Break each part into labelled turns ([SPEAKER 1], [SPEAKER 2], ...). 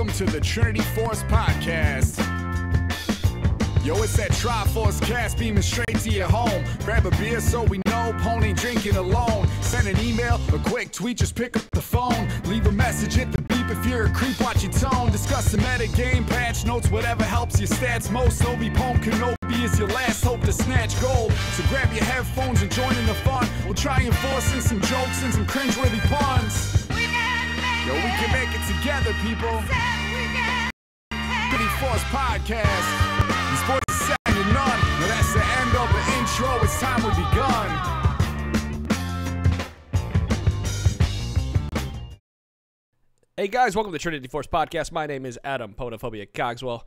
[SPEAKER 1] Welcome to the Trinity Force Podcast. Yo, it's that Triforce cast beaming straight to your home. Grab a beer so we know Pone ain't drinking alone. Send an email, a quick tweet, just pick up the phone. Leave a message, hit the beep if you're a creep, watch your tone. Discuss the meta game, patch notes, whatever helps your stats most. Obi Pone Kenobi is your last hope to snatch gold. So grab your headphones and join in the fun. We'll try and force in some jokes and some cringeworthy puns. Yo, we can make it together, people. Trinity Force Podcast. These boys are second to none. Now that's the end of the intro. It's time we begun.
[SPEAKER 2] Hey guys, welcome to the Trinity Force Podcast. My name is Adam Ponophobia Cogswell.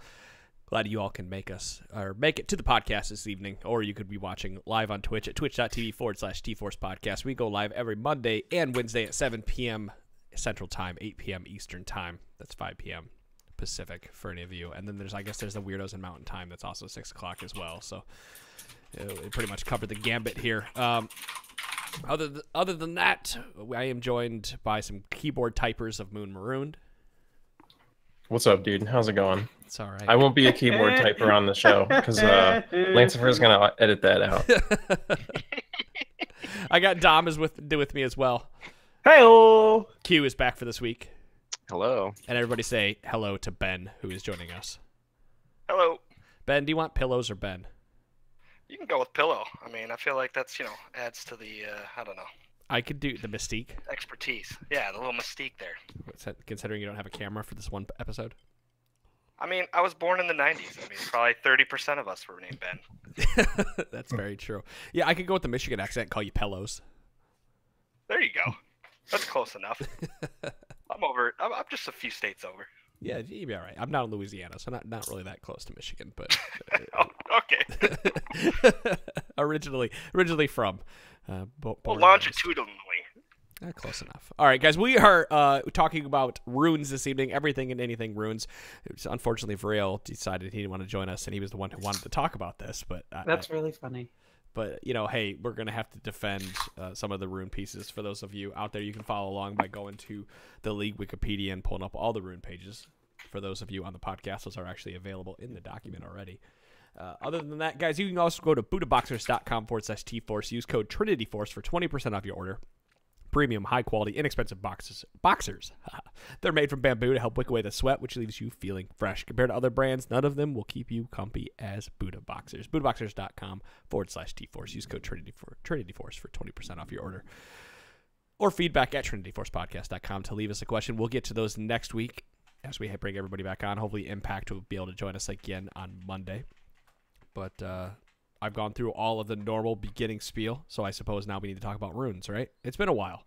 [SPEAKER 2] Glad you all can make it to the podcast this evening, or you could be watching live on Twitch at twitch.tv/TForce Podcast. We go live every Monday and Wednesday at 7 p.m. Central Time, 8 p.m. Eastern Time. That's 5 p.m. Pacific for any of you. And then there's the Weirdos in Mountain Time. That's also 6 o'clock as well. So it pretty much covered the gambit here. Other than that, I am joined by some keyboard typers of Moon Marooned.
[SPEAKER 3] What's up, dude? How's it going?
[SPEAKER 2] It's all right.
[SPEAKER 3] I won't be a keyboard typer on the show because Lancefer's going to edit that out.
[SPEAKER 2] I got Dom with me as well.
[SPEAKER 3] Hey-o!
[SPEAKER 2] Q is back for this week.
[SPEAKER 4] Hello.
[SPEAKER 2] And everybody say hello to Ben, who is joining us.
[SPEAKER 4] Hello.
[SPEAKER 2] Ben, do you want pillows or Ben?
[SPEAKER 4] You can go with pillow. I mean, I feel like that's, adds to the, I don't know.
[SPEAKER 2] I could do the mystique.
[SPEAKER 4] Expertise. Yeah, the little mystique there.
[SPEAKER 2] Considering you don't have a camera for this one episode?
[SPEAKER 4] I mean, I was born in the 90s. I mean, probably 30% of us were named Ben.
[SPEAKER 2] That's very true. Yeah, I could go with the Michigan accent and call you Pillows.
[SPEAKER 4] There you go. That's close enough. I'm just a few states over.
[SPEAKER 2] Yeah, you'd be all right. I'm not in Louisiana, so not really that close to Michigan, but
[SPEAKER 4] oh, okay.
[SPEAKER 2] originally from
[SPEAKER 4] longitudinally.
[SPEAKER 2] Close enough. All right, guys, we are talking about runes this evening, everything and anything runes. Unfortunately, Vrail decided he didn't want to join us, and he was the one who wanted to talk about this. But
[SPEAKER 5] that's really funny.
[SPEAKER 2] But, hey, we're going to have to defend some of the rune pieces. For those of you out there, you can follow along by going to the League Wikipedia and pulling up all the rune pages. For those of you on the podcast, those are actually available in the document already. Other than that, guys, you can also go to buddhaboxers.com/TForce. Use code TrinityForce for 20% off your order. Premium, high-quality, inexpensive boxers. They're made from bamboo to help wick away the sweat, which leaves you feeling fresh. Compared to other brands, none of them will keep you comfy as Buddha Boxers. buddhaboxers.com/TForce. Use code TrinityForce for 20% off your order. Or feedback at trinityforcepodcast.com to leave us a question. We'll get to those next week as we bring everybody back on. Hopefully Impact will be able to join us again on Monday. But I've gone through all of the normal beginning spiel, so I suppose now we need to talk about runes, right? It's been a while.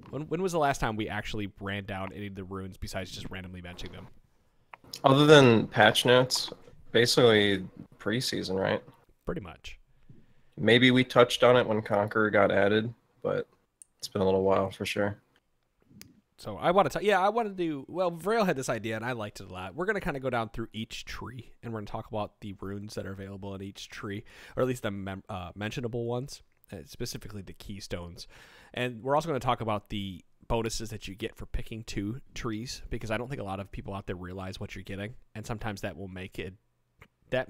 [SPEAKER 2] When was the last time we actually ran down any of the runes besides just randomly mentioning them?
[SPEAKER 3] Other than patch notes, basically preseason, right?
[SPEAKER 2] Pretty much.
[SPEAKER 3] Maybe we touched on it when Conqueror got added, but it's been a little while for sure.
[SPEAKER 2] So I want to Vrail had this idea, and I liked it a lot. We're going to kind of go down through each tree, and we're going to talk about the runes that are available in each tree, or at least the mentionable ones, specifically the keystones. And we're also going to talk about the bonuses that you get for picking 2 trees, because I don't think a lot of people out there realize what you're getting, and sometimes that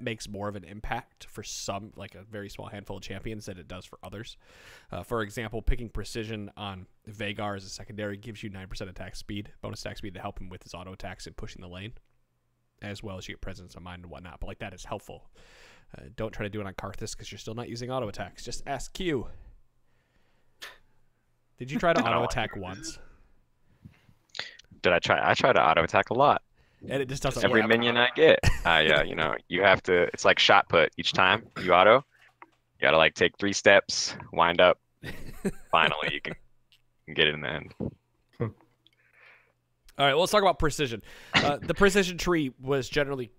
[SPEAKER 2] makes more of an impact for some, like a very small handful of champions, than it does for others. For example, picking Precision on Vhagar as a secondary gives you 9% attack speed, bonus attack speed to help him with his auto attacks and pushing the lane, as well as you get Presence of Mind and whatnot. But that is helpful. Don't try to do it on Karthus because you're still not using auto attacks. Just ask Q. Did you try to auto attack once?
[SPEAKER 4] Did I try? I try to auto attack a lot.
[SPEAKER 2] And it just doesn't
[SPEAKER 4] Every
[SPEAKER 2] work.
[SPEAKER 4] minion I get, you have to. It's like shot put. Each time you auto, you gotta take 3 steps, wind up. Finally, you can get it in the end.
[SPEAKER 2] All right, well, let's talk about precision. The precision tree was generally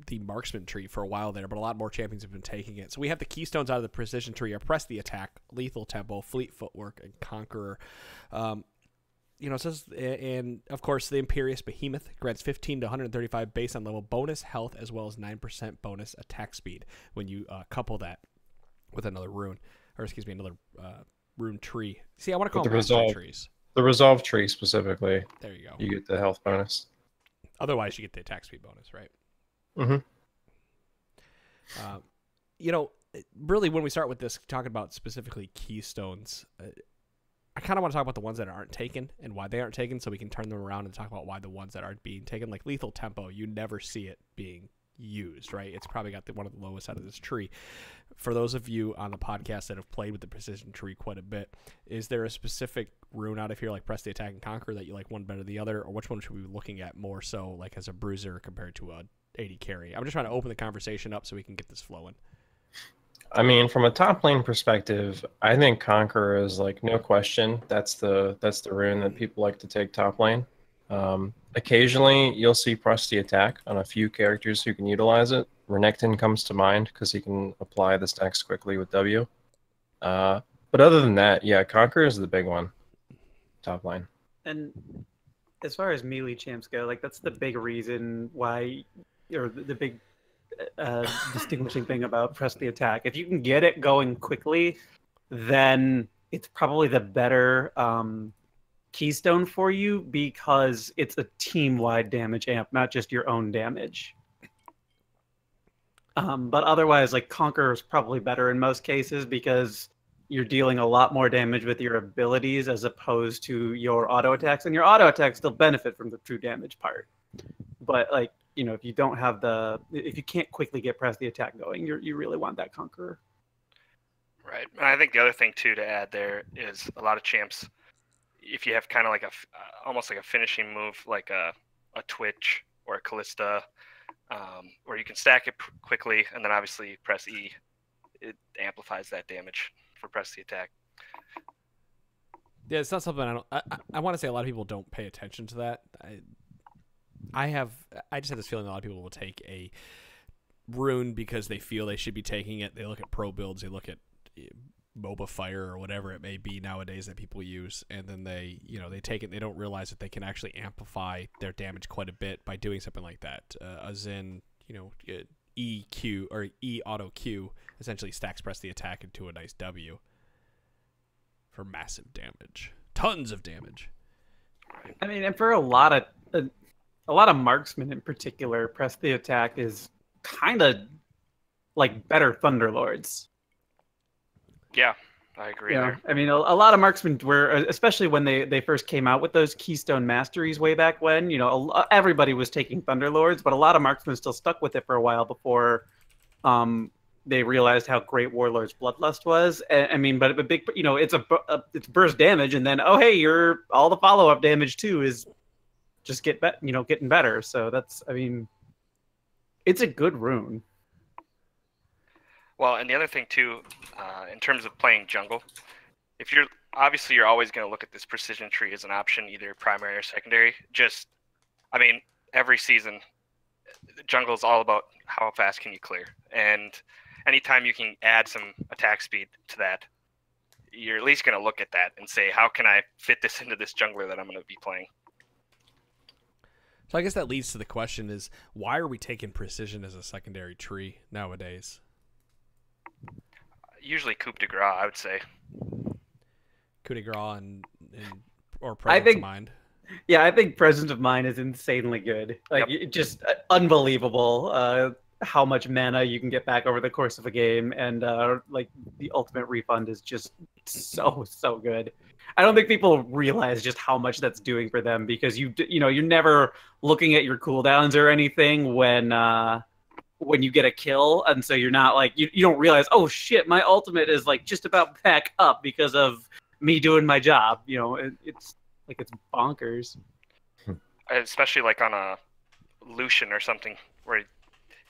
[SPEAKER 2] the marksman tree for a while there, but a lot more champions have been taking it. So we have the keystones out of the precision tree: are press the attack, lethal tempo, fleet footwork, and conqueror. It says, and of course, the Imperious Behemoth grants 15 to 135 base on level bonus health, as well as 9% bonus attack speed when you couple that with another rune, another rune tree. See, I want to call them trees.
[SPEAKER 3] The resolve tree specifically.
[SPEAKER 2] There you go.
[SPEAKER 3] You get the health bonus.
[SPEAKER 2] Otherwise, you get the attack speed bonus, right?
[SPEAKER 3] Mm-hmm.
[SPEAKER 2] You know, really, when we start with this, talking about specifically keystones, I kind of want to talk about the ones that aren't taken and why they aren't taken, so we can turn them around and talk about why the ones that aren't being taken, like lethal tempo, you never see it being used, right? It's probably got one of the lowest out of this tree. For those of you on the podcast that have played with the precision tree quite a bit, is there a specific rune out of here, like press the attack and conquer, that you like one better than the other, or which one should we be looking at more so, like as a bruiser compared to a 80 carry? I'm just trying to open the conversation up so we can get this flowing.
[SPEAKER 3] I mean, from a top lane perspective, I think Conqueror is like no question. That's the rune that people like to take top lane. Occasionally, you'll see press the attack on a few characters who can utilize it. Renekton comes to mind because he can apply the stacks quickly with W. But other than that, yeah, Conqueror is the big one. Top lane.
[SPEAKER 5] And as far as melee champs go, like that's the big reason why, or the big distinguishing thing about press the attack. If you can get it going quickly, then it's probably the better keystone for you because it's a team-wide damage amp, not just your own damage. But otherwise, like Conqueror is probably better in most cases because you're dealing a lot more damage with your abilities as opposed to your auto attacks, and your auto attacks still benefit from the true damage part. But like, you know, if you don't have if you can't quickly get press the attack going, you really want that Conqueror.
[SPEAKER 6] Right, and I think the other thing too to add there is a lot of champs, if you have kind of like almost like a finishing move, like a Twitch or a Callista, where you can stack it quickly, and then obviously press E, it amplifies that damage for press the attack.
[SPEAKER 2] Yeah, it's not something I want to say a lot of people don't pay attention to that. I just have this feeling a lot of people will take a rune because they feel they should be taking it. They look at pro builds, they look at MOBA Fire or whatever it may be nowadays that people use, and then they take it and they don't realize that they can actually amplify their damage quite a bit by doing something like that. As in, EQ or E auto Q essentially stacks press the attack into a nice W for massive damage. Tons of damage.
[SPEAKER 5] I mean, and for a lot of marksmen in particular, press the attack is kind of like better Thunderlords.
[SPEAKER 6] Yeah, I agree there.
[SPEAKER 5] I mean, a lot of marksmen were, especially when they first came out with those Keystone Masteries way back when, everybody was taking Thunderlords, but a lot of marksmen still stuck with it for a while before they realized how great Warlord's Bloodlust was. I mean, but a big, it's burst damage, and then, oh, hey, all the follow-up damage too is just getting better. So that's, I mean, it's a good rune.
[SPEAKER 6] Well, and the other thing too, in terms of playing jungle, if you're always going to look at this precision tree as an option, either primary or secondary. Every season, jungle is all about how fast can you clear, and anytime you can add some attack speed to that, you're at least going to look at that and say, how can I fit this into this jungler that I'm going to be playing?
[SPEAKER 2] So I guess that leads to the question is, why are we taking precision as a secondary tree nowadays?
[SPEAKER 6] Usually coup de grace, I would say.
[SPEAKER 2] Coup de grace or presence of mind.
[SPEAKER 5] Yeah, I think presence of mind is insanely good. Like, just unbelievable how much mana you can get back over the course of a game, and like the ultimate refund is just so good. I don't think people realize just how much that's doing for them because you're never looking at your cooldowns or anything when you get a kill, and so you're not like you don't realize, oh shit, my ultimate is like just about back up because of me doing my job. It's bonkers.
[SPEAKER 6] Especially like on a Lucian or something where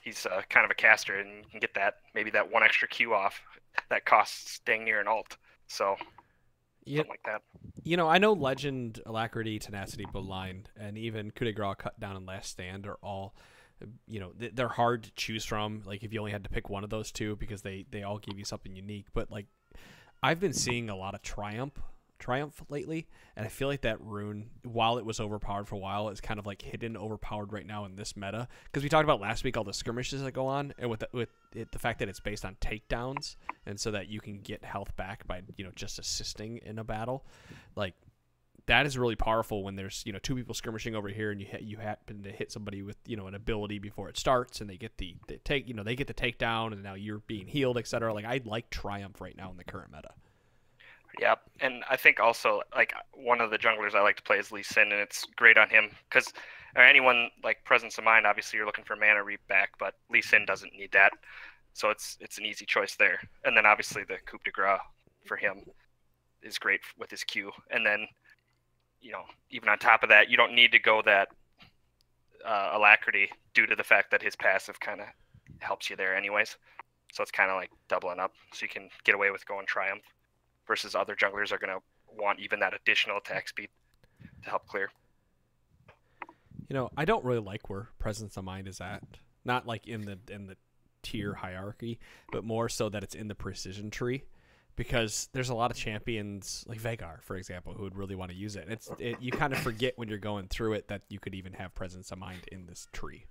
[SPEAKER 6] he's kind of a caster, and you can get maybe that one extra Q off that costs dang near an ult. So something like that.
[SPEAKER 2] I know Legend, Alacrity, Tenacity, Blind, and even Coup de Grace, Cut Down, and Last Stand are all, they're hard to choose from. Like, if you only had to pick one of those two, because they all give you something unique. But like, I've been seeing a lot of Triumph lately, and I feel like that rune, while it was overpowered for a while, is kind of like hidden overpowered right now in this meta, because we talked about last week all the skirmishes that go on, and with the fact that it's based on takedowns, and so that you can get health back by just assisting in a battle. Like, that is really powerful when there's two people skirmishing over here and you happen to hit somebody with an ability before it starts and they get the takedown and now you're being healed, etc. Like, I like Triumph right now in the current meta.
[SPEAKER 6] Yep, and I think also like one of the junglers I like to play is Lee Sin, and it's great on him because anyone like Presence of Mind, obviously you're looking for mana reap back, but Lee Sin doesn't need that, so it's an easy choice there. And then obviously the coup de grace for him is great with his Q, and then even on top of that, you don't need to go that Alacrity due to the fact that his passive kind of helps you there anyways. So it's kind of like doubling up, so you can get away with going Triumph versus other junglers are going to want even that additional attack speed to help clear.
[SPEAKER 2] I don't really like where Presence of Mind is at. Not like in the tier hierarchy, but more so that it's in the precision tree. Because there's a lot of champions like Veigar, for example, who would really want to use it. You kind of forget when you're going through it that you could even have Presence of Mind in this tree.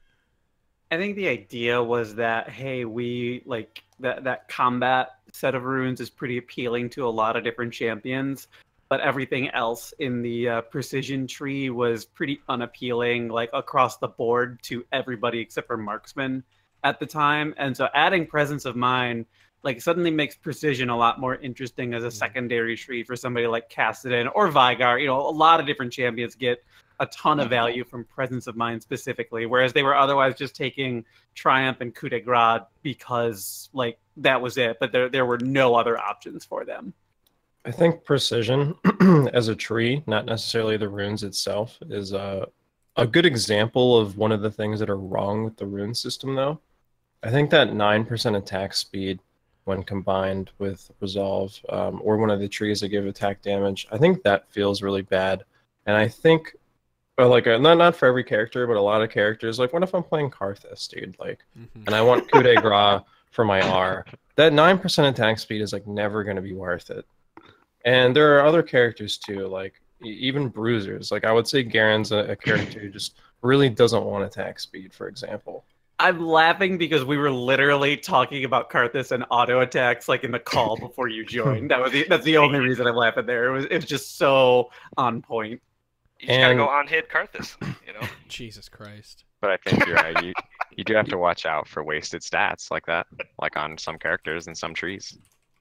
[SPEAKER 5] I think the idea was that, hey, we like that combat set of runes is pretty appealing to a lot of different champions, but everything else in the precision tree was pretty unappealing, like across the board to everybody except for marksman at the time. And so adding Presence of Mind like suddenly makes precision a lot more interesting as a secondary tree for somebody like Kassadin or Veigar. A lot of different champions get a ton of value from Presence of Mind specifically, whereas they were otherwise just taking Triumph and Coup de Grace because like that was it, but there were no other options for them.
[SPEAKER 3] I think precision as a tree, not necessarily the runes itself, is a good example of one of the things that are wrong with the rune system, though. I think that 9% attack speed when combined with Resolve, or one of the trees that give attack damage, I think that feels really bad. And I think, like, not for every character, but a lot of characters, like, what if I'm playing Karthus, dude? Like, and I want Coup de Grace for my R. That 9% attack speed is, like, never going to be worth it. And there are other characters, too, like, even bruisers. Like, I would say Garen's a character who just really doesn't want attack speed, for example.
[SPEAKER 5] I'm laughing because we were literally talking about Karthus and auto attacks like in the call before you joined. That's the only reason I'm laughing there. It was just so on point.
[SPEAKER 6] You just gotta go on hit Karthus,
[SPEAKER 2] Jesus Christ.
[SPEAKER 4] But I think you're right. You do have to watch out for wasted stats like that, like on some characters and some trees.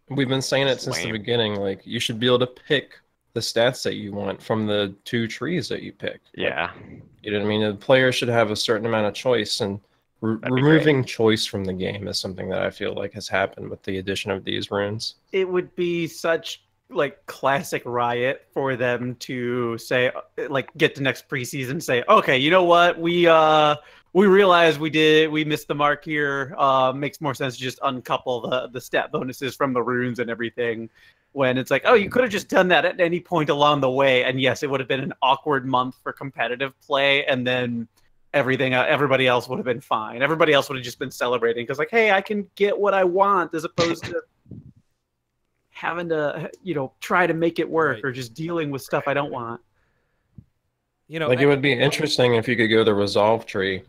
[SPEAKER 3] We've been saying it since the beginning. Like, you should be able to pick the stats that you want from the 2 trees that you pick.
[SPEAKER 4] Yeah.
[SPEAKER 3] Like, you know what I mean? The player should have a certain amount of choice, and removing choice from the game is something that I feel like has happened with the addition of these runes.
[SPEAKER 5] It would be such like classic Riot for them to say, like, get to next preseason and say, okay, you know what, we realized we missed the mark here. Makes more sense to just uncouple the stat bonuses from the runes and everything. When it's like, oh, you could have just done that at any point along the way, and yes, it would have been an awkward month for competitive play, and then everybody else would have been fine. Everybody else would have just been celebrating because, like, hey, I can get what I want, as opposed to having to, try to make it work, right, or just dealing with stuff I don't want.
[SPEAKER 3] Like, it would be interesting if you could go the Resolve tree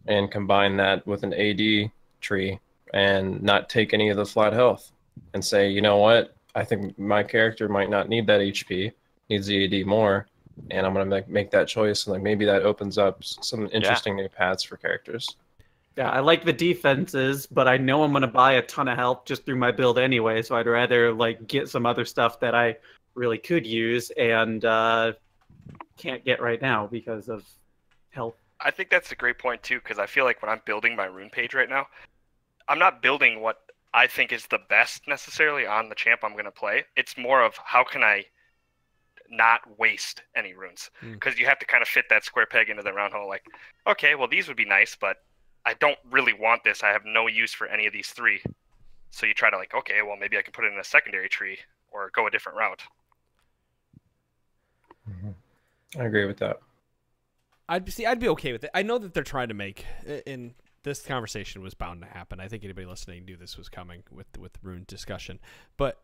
[SPEAKER 3] and combine that with an AD tree and not take any of the flat health and say, you know what, I think my character might not need that HP, needs the AD more, and I'm going to make that choice, and like maybe that opens up some interesting new paths for characters.
[SPEAKER 5] Yeah, I like the defenses, but I know I'm going to buy a ton of health just through my build anyway, so I'd rather like get some other stuff that I really could use and can't get right now because of health.
[SPEAKER 6] I think that's a great point too, because I feel like when I'm building my rune page right now, I'm not building what I think is the best necessarily on the champ I'm going to play. It's more of how can I not waste any runes, because you have to kind of fit that square peg into the round hole. Like, okay, well, these would be nice, but I don't really want this. I have no use for any of these 3. So you try to like, okay, well, maybe I can put it in a secondary tree or go a different route.
[SPEAKER 3] I agree with that.
[SPEAKER 2] I'd be okay with it. I know that they're trying to make, and this conversation was bound to happen. I think anybody listening knew this was coming with rune discussion, but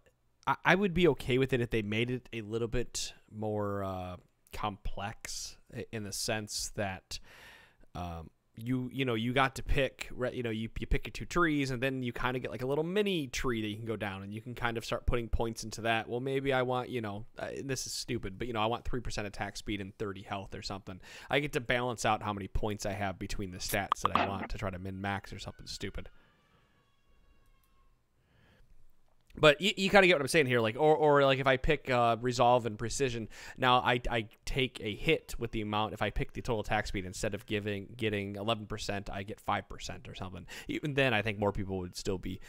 [SPEAKER 2] I would be okay with it if they made it a little bit more complex, in the sense that you got to pick, you pick your 2 trees, and then you kind of get like a little mini tree that you can go down, and you can kind of start putting points into that. Well, maybe I want, this is stupid, but I want 3% attack speed and 30 health or something. I get to balance out how many points I have between the stats that I want to try to min max or something stupid. But you kind of get what I'm saying here, like, or like if I pick resolve and precision, now I take a hit with the amount. If I pick the total attack speed, instead of getting 11%, I get 5% or something. Even then, I think more people would still be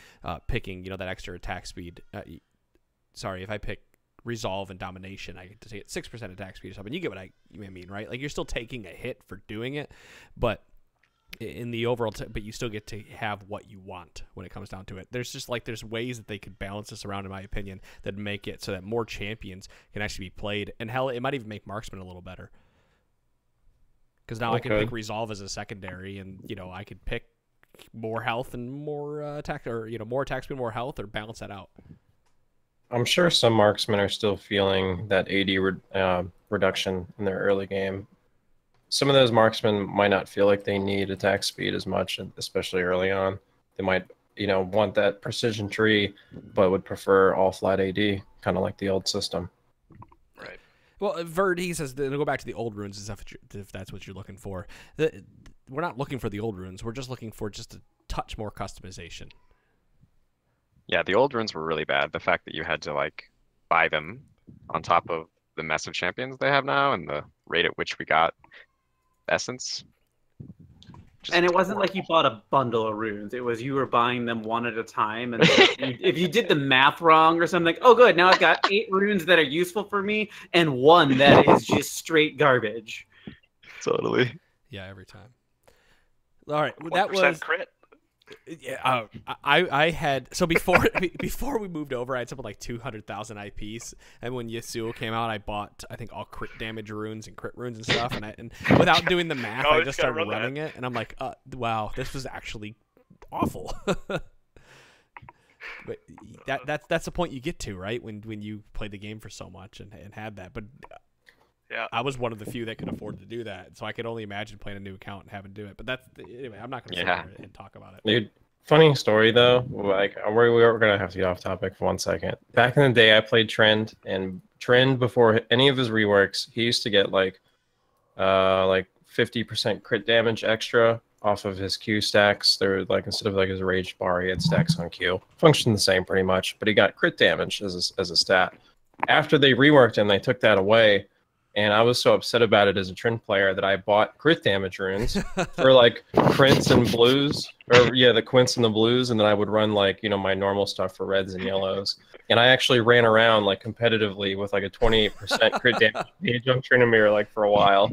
[SPEAKER 2] picking, that extra attack speed. Sorry, if I pick resolve and domination, I get to take 6% attack speed or something. You get what I mean, right? Like, you're still taking a hit for doing it, but in the overall, but you still get to have what you want when it comes down to it. There's just there's ways that they could balance this around, in my opinion, that make it so that more champions can actually be played. And hell, it might even make marksman a little better. Because now I can pick resolve as a secondary, and I could pick more health and more attack, or more attack speed, more health, or balance that out.
[SPEAKER 3] I'm sure some marksmen are still feeling that AD reduction in their early game. Some of those marksmen might not feel like they need attack speed as much, especially early on. They might, want that precision tree, but would prefer all flat AD, kind of like the old system.
[SPEAKER 6] Right.
[SPEAKER 2] Well, Verd, he says, to go back to the old runes, if that's what you're looking for. We're not looking for the old runes. We're just looking for just a touch more customization.
[SPEAKER 4] Yeah, the old runes were really bad. The fact that you had to buy them on top of the mess of champions they have now, and the rate at which we got essence.
[SPEAKER 5] And it wasn't like you bought a bundle of runes. It was you were buying them one at a time. And if you did the math wrong or something, oh, good, now I've got 8 runes that are useful for me and 1 that is just straight garbage.
[SPEAKER 4] Totally.
[SPEAKER 2] Yeah, every time. All right, that was
[SPEAKER 6] crit.
[SPEAKER 2] Yeah, I had, so before we moved over, I had something like 200,000 IPs, and when Yasuo came out, I bought, I think, all crit damage runes and crit runes and stuff, and without doing the math, I just started running it, and I'm like, wow, this was actually awful. But that's the point you get to, right? When you play the game for so much and had that, but.
[SPEAKER 3] Yeah.
[SPEAKER 2] I was one of the few that could afford to do that, so I could only imagine playing a new account and having to do it. But anyway, I'm not going to sit here and talk about it.
[SPEAKER 3] Dude, funny story though. We're going to have to get off topic for 1 second. Back in the day, I played Trend, and Trend, before any of his reworks, he used to get 50% crit damage extra off of his Q stacks. They're instead of his rage bar, he had stacks on Q. Functioned the same pretty much, but he got crit damage as a stat. After they reworked him, they took that away. And I was so upset about it as a Trend player that I bought crit damage runes for Quints and blues, the Quints and the blues, and then I would run my normal stuff for reds and yellows. And I actually ran around competitively with a 28% crit damage gauge on Trinity for a while.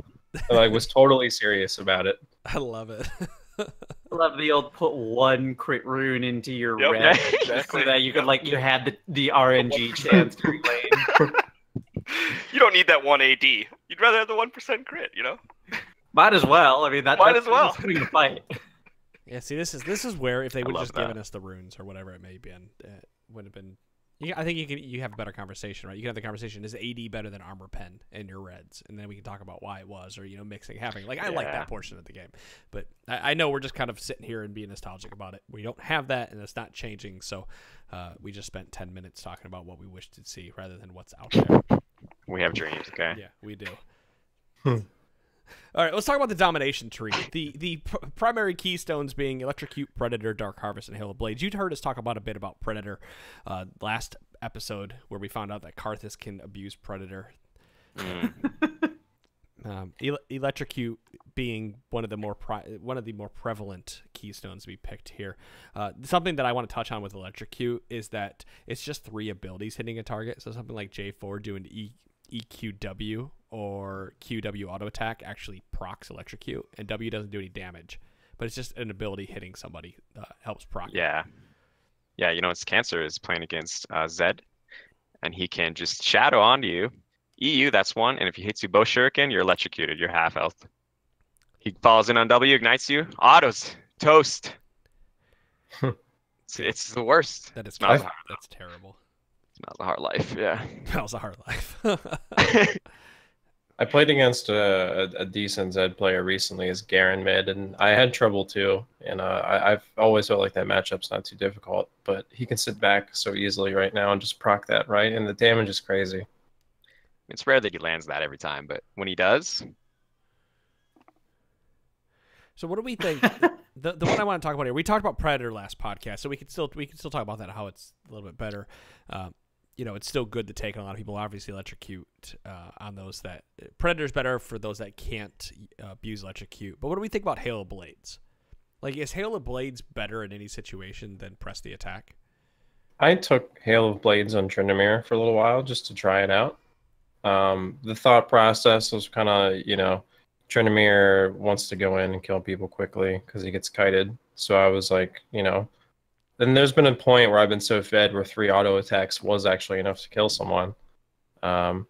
[SPEAKER 3] And I was totally serious about it.
[SPEAKER 2] I love it.
[SPEAKER 5] I love the old put 1 crit rune into your red,
[SPEAKER 6] yeah, exactly.
[SPEAKER 5] So that you could you had the RNG chance to play.
[SPEAKER 6] You don't need that 1 AD. You'd rather have the 1% crit,
[SPEAKER 5] Might as well. I mean,
[SPEAKER 6] might as well.
[SPEAKER 5] That's the fight.
[SPEAKER 2] Yeah, see, this is where if they would just given us the runes or whatever it may have been, it would have been. I think you have a better conversation, right? You can have the conversation: is AD better than armor pen in your reds? And then we can talk about why it was, or mixing, having. I like that portion of the game, but I know we're just kind of sitting here and being nostalgic about it. We don't have that, and it's not changing. So we just spent 10 minutes talking about what we wish to see rather than what's out there.
[SPEAKER 4] We have dreams, okay?
[SPEAKER 2] Yeah, we do. All right, let's talk about the domination tree. The primary keystones being Electrocute, Predator, Dark Harvest, and Hail of Blades. You'd heard us talk about a bit about Predator last episode, where we found out that Karthus can abuse Predator. Electrocute being one of the more prevalent keystones to be picked here. Something that I want to touch on with Electrocute is that it's just 3 abilities hitting a target. So something like J4 doing EQW or QW auto attack actually procs Electrocute, and W doesn't do any damage, but it's just an ability hitting somebody helps proc.
[SPEAKER 4] Yeah, it's Cancer is playing against Zed, and he can just shadow onto you. EU, that's 1, and if he hits you both shuriken, you're electrocuted. You're half health. He falls in on W, ignites you, autos, toast. It's the worst.
[SPEAKER 2] That is
[SPEAKER 4] Smells
[SPEAKER 2] that's terrible.
[SPEAKER 4] Smells a hard life, yeah.
[SPEAKER 2] Smells a hard life.
[SPEAKER 3] I played against a decent Zed player recently as Garen mid, and I had trouble too. And I've always felt like that matchup's not too difficult, but he can sit back so easily right now and just proc that, right? And the damage is crazy.
[SPEAKER 4] It's rare that he lands that every time, but when he does,
[SPEAKER 2] So what do we think? The one I want to talk about here, we talked about Predator last podcast, so we can still talk about that, how it's a little bit better. It's still good to take on a lot of people. Obviously, electrocute on those that Predator's better for those that can't abuse electrocute. But what do we think about Hail of Blades? Like, is Hail of Blades better in any situation than press the attack?
[SPEAKER 3] I took Hail of Blades on Trinity for a little while just to try it out. The thought process was kind of, Trinity wants to go in and kill people quickly because he gets kited. So I was like, then there's been a point where I've been so fed where 3 auto attacks was actually enough to kill someone.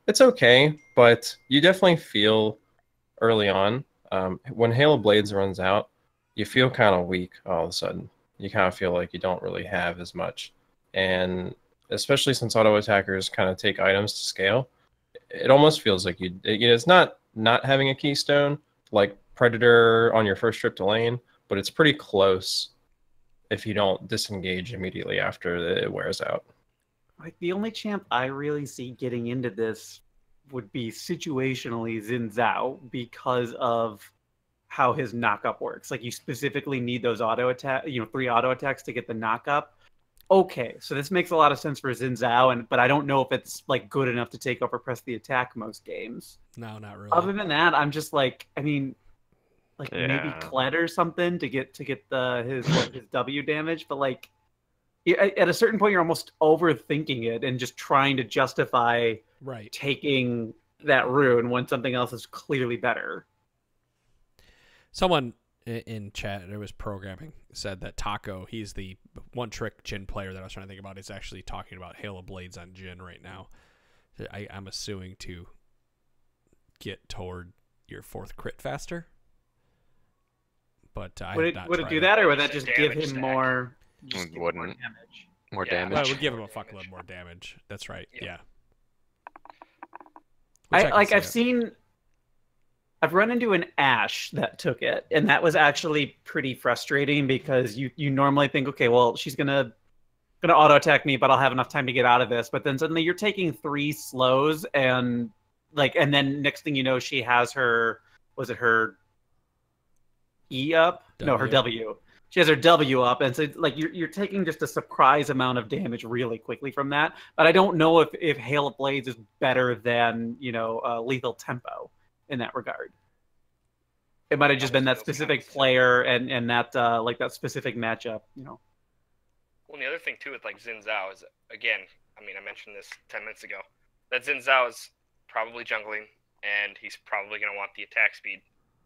[SPEAKER 3] It's okay, but you definitely feel early on, when Hail of Blades runs out, you feel kind of weak all of a sudden. You kind of feel like you don't really have as much. And especially since auto attackers kind of take items to scale, it almost feels like it's not having a keystone like Predator on your first trip to lane, but it's pretty close if you don't disengage immediately after it wears out.
[SPEAKER 5] Like, the only champ I really see getting into this would be situationally Xin Zhao because of how his knockup works. Like, you specifically need those auto attack, 3 auto attacks to get the knockup. Okay, so this makes a lot of sense for Xin Zhao, but I don't know if it's like good enough to take over press the attack most games.
[SPEAKER 2] No, not really.
[SPEAKER 5] Other than that, I'm just like, maybe Kled or something to get his W damage, but like at a certain point, you're almost overthinking it and just trying to justify taking that rune when something else is clearly better.
[SPEAKER 2] Someone in chat, there was programming, said that Taco, he's the one trick Jhin player that I was trying to think about, is actually talking about Hail of Blades on Jhin right now. I'm assuming to get toward your 4th crit faster. But
[SPEAKER 5] would it do that, or would that just give him more?
[SPEAKER 4] More damage. More damage.
[SPEAKER 2] Well, it would give him a fuckload more damage. That's right. Yeah.
[SPEAKER 5] I've run into an Ashe that took it, and that was actually pretty frustrating because you normally think, okay, well, she's gonna auto attack me, but I'll have enough time to get out of this. But then suddenly you're taking 3 slows, and then next thing you know, she has her E up?
[SPEAKER 2] W.
[SPEAKER 5] No, her W. She has her W up, and so you're taking just a surprise amount of damage really quickly from that. But I don't know if Hail of Blades is better than Lethal Tempo in that regard. It might have just been that specific player and that that specific matchup.
[SPEAKER 6] Well, and the other thing too with Xin Zhao is, again, I mentioned this 10 minutes ago, that Xin Zhao is probably jungling, and he's probably going to want the attack speed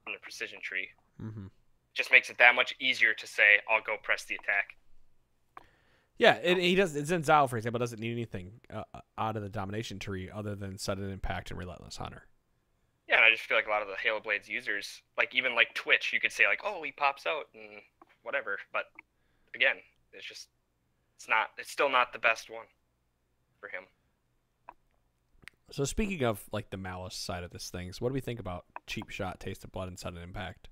[SPEAKER 6] on the precision tree.
[SPEAKER 2] Mm-hmm.
[SPEAKER 6] Just makes it that much easier to say, I'll go press the attack.
[SPEAKER 2] Yeah, he does. Xin Zhao, for example, doesn't need anything out of the domination tree other than sudden impact and relentless hunter.
[SPEAKER 6] Yeah, and I just feel like a lot of the Hail of Blades users, even Twitch, you could say oh, he pops out and whatever. But again, it's still not the best one for him.
[SPEAKER 2] So speaking of the malice side of this things, what do we think about Cheap Shot, Taste of Blood, and Sudden Impact?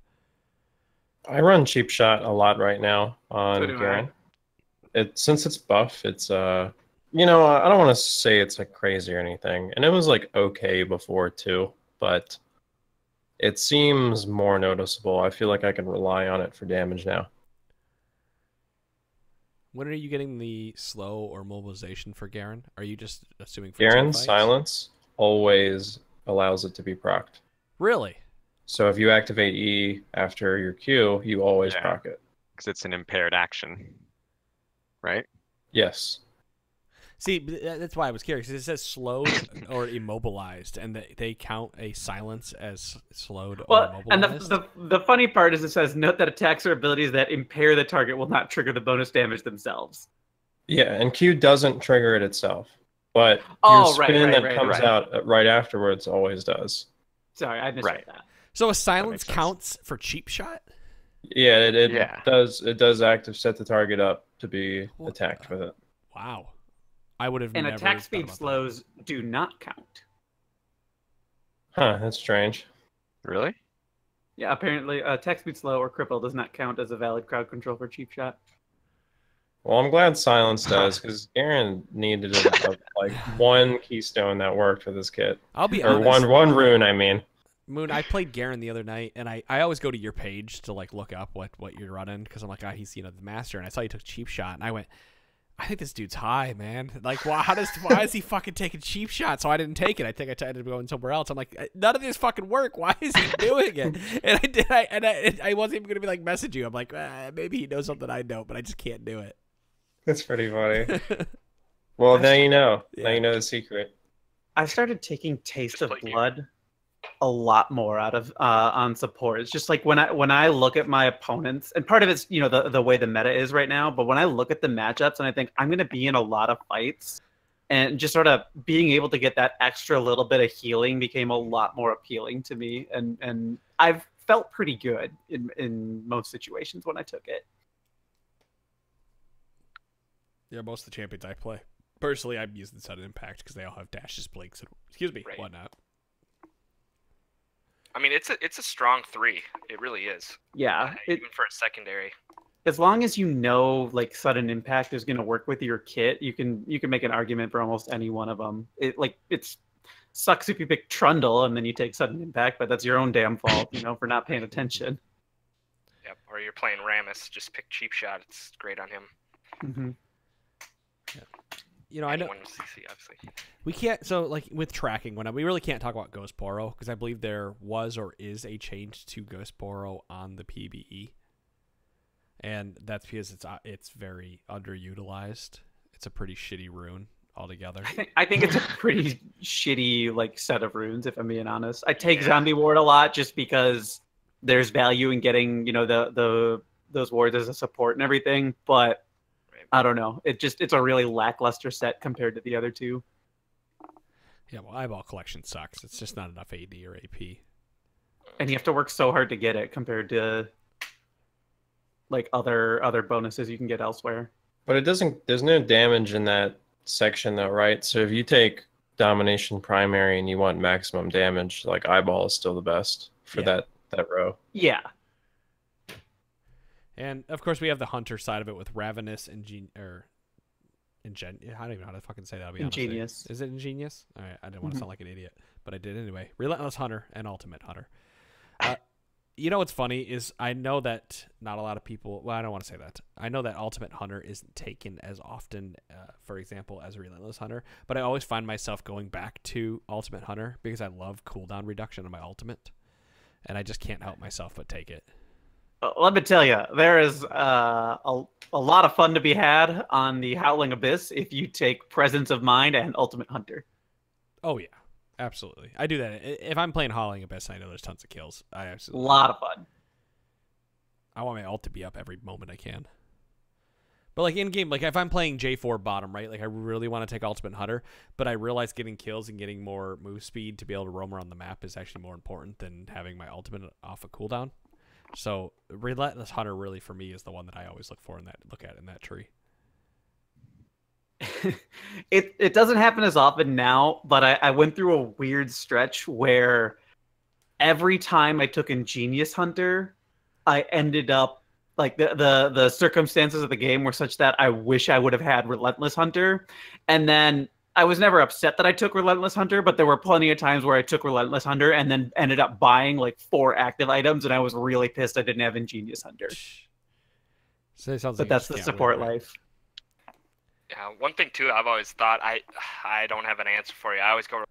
[SPEAKER 3] I run Cheap Shot a lot right now on Garen. Since it's buff, it's I don't want to say it's crazy or anything, and it was okay before too, but it seems more noticeable. I feel like I can rely on it for damage now.
[SPEAKER 2] When are you getting the slow or mobilization for Garen? Are you just assuming for
[SPEAKER 3] Garen's silence always allows it to be procced.
[SPEAKER 2] Really?
[SPEAKER 3] So if you activate E after your Q, you always proc it.
[SPEAKER 4] Because it's an impaired action, right?
[SPEAKER 3] Yes.
[SPEAKER 2] See, that's why I was curious. It says slowed or immobilized, and they count a silence as slowed or immobilized.
[SPEAKER 5] And the funny part is it says, note that attacks or abilities that impair the target will not trigger the bonus damage themselves.
[SPEAKER 3] Yeah, and Q doesn't trigger it itself, but your spin that comes out right afterwards always does.
[SPEAKER 5] Sorry, I misread that.
[SPEAKER 2] So a silence counts for Cheap Shot?
[SPEAKER 3] Yeah, it does. It does set the target up to be attacked with it.
[SPEAKER 2] Wow. I would have
[SPEAKER 5] and
[SPEAKER 2] never
[SPEAKER 5] attack speed
[SPEAKER 2] thought about
[SPEAKER 5] slows do not count.
[SPEAKER 3] Huh, that's strange.
[SPEAKER 4] Really?
[SPEAKER 5] Yeah, apparently attack speed slow or cripple does not count as a valid crowd control for cheap shot.
[SPEAKER 3] Well, I'm glad Silence does, because Garen needed like one keystone that worked for this kit.
[SPEAKER 2] I'll be
[SPEAKER 3] Or
[SPEAKER 2] honest.
[SPEAKER 3] one rune, I mean.
[SPEAKER 2] Moon, I played Garen the other night, and I always go to your page to like look up what you're running because I'm like, he's the master, and I saw you took cheap shot, and I went, I think this dude's high, man. Like, why is he fucking taking cheap shots? So I didn't take it. I think I ended up going somewhere else. I'm like, none of this fucking work. Why is he doing it? And I did. I wasn't even gonna be like message you. I'm like, maybe he knows something I don't, but I just can't do it.
[SPEAKER 3] That's pretty funny. Well, now you know.
[SPEAKER 2] Yeah.
[SPEAKER 3] Now you know the secret.
[SPEAKER 5] I started taking Taste of
[SPEAKER 6] like you.
[SPEAKER 5] Blood a lot more out of on support. It's just like when I look at my opponents, and part of it's the way the meta is right now, but when I look at the matchups and I think I'm going to be in a lot of fights, and just sort of being able to get that extra little bit of healing became a lot more appealing to me, and I've felt pretty good in most situations when I took it.
[SPEAKER 2] Yeah, most of the champions I play. Personally, I'm using sudden impact because they all have dashes, blinks, and
[SPEAKER 6] Right.
[SPEAKER 2] whatnot.
[SPEAKER 6] I mean, it's a strong 3. It really is.
[SPEAKER 5] Yeah,
[SPEAKER 6] Even for a secondary.
[SPEAKER 5] as long as you know like sudden impact is going to work with your kit, you can make an argument for almost any one of them. It sucks if you pick Trundle and then you take sudden impact, but that's your own damn fault, for not paying attention.
[SPEAKER 6] Yep. Or you're playing Rammus, just pick cheap shot. It's great on him.
[SPEAKER 5] Mm-hmm.
[SPEAKER 2] I know
[SPEAKER 6] Anyone with CC, obviously.
[SPEAKER 2] we can't. So like with tracking, we really can't talk about Ghost Poro because I believe there was or is a change to Ghost Poro on the PBE, and that's because it's very underutilized. It's a pretty shitty rune altogether.
[SPEAKER 5] I think it's a pretty shitty like set of runes, if I'm being honest. I take Zombie Ward a lot just because there's value in getting those wards as a support and everything, but I don't know. It's a really lackluster set compared to the other two.
[SPEAKER 2] Yeah, well, Eyeball Collection sucks. It's just not enough AD or AP.
[SPEAKER 5] And you have to work so hard to get it compared to like other bonuses you can get elsewhere.
[SPEAKER 3] But it doesn't. There's no damage in that section, though, right? So if you take Domination Primary and you want maximum damage, like Eyeball is still the best for that row.
[SPEAKER 5] Yeah.
[SPEAKER 2] And of course, we have the Hunter side of it with Ravenous and I don't even know how to fucking say that. I'll be honest.
[SPEAKER 5] Ingenious.
[SPEAKER 2] Is it Ingenious? All right, I didn't want to sound like an idiot, but I did anyway. Relentless Hunter and Ultimate Hunter. You know what's funny is I know that not a lot of people. Well, I don't want to say that. I know that Ultimate Hunter isn't taken as often, for example, as Relentless Hunter. But I always find myself going back to Ultimate Hunter because I love cooldown reduction on my ultimate, and I just can't help myself but take it.
[SPEAKER 5] Let me tell you, there is a lot of fun to be had on the Howling Abyss if you take Presence of Mind and Ultimate Hunter.
[SPEAKER 2] Oh yeah, absolutely. I do that if I'm playing Howling Abyss. I know there's tons of kills.
[SPEAKER 5] A lot of fun.
[SPEAKER 2] I want my ult to be up every moment I can. But like in game, like if I'm playing J4 bottom, right? Like I really want to take Ultimate Hunter, but I realize getting kills and getting more move speed to be able to roam around the map is actually more important than having my ultimate off a cooldown. So Relentless Hunter really for me is the one that I always look at in that tree.
[SPEAKER 5] It doesn't happen as often now, but I went through a weird stretch where every time I took Ingenious Hunter, I ended up like the circumstances of the game were such that I wish I would have had Relentless Hunter, and then I was never upset that I took Relentless Hunter, but there were plenty of times where I took Relentless Hunter and then ended up buying like 4 active items, and I was really pissed I didn't have Ingenious Hunter.
[SPEAKER 2] So it sounds
[SPEAKER 5] but
[SPEAKER 2] like
[SPEAKER 5] that's the support life.
[SPEAKER 6] Yeah, one thing too, I've always thought I don't have an answer for you. I always go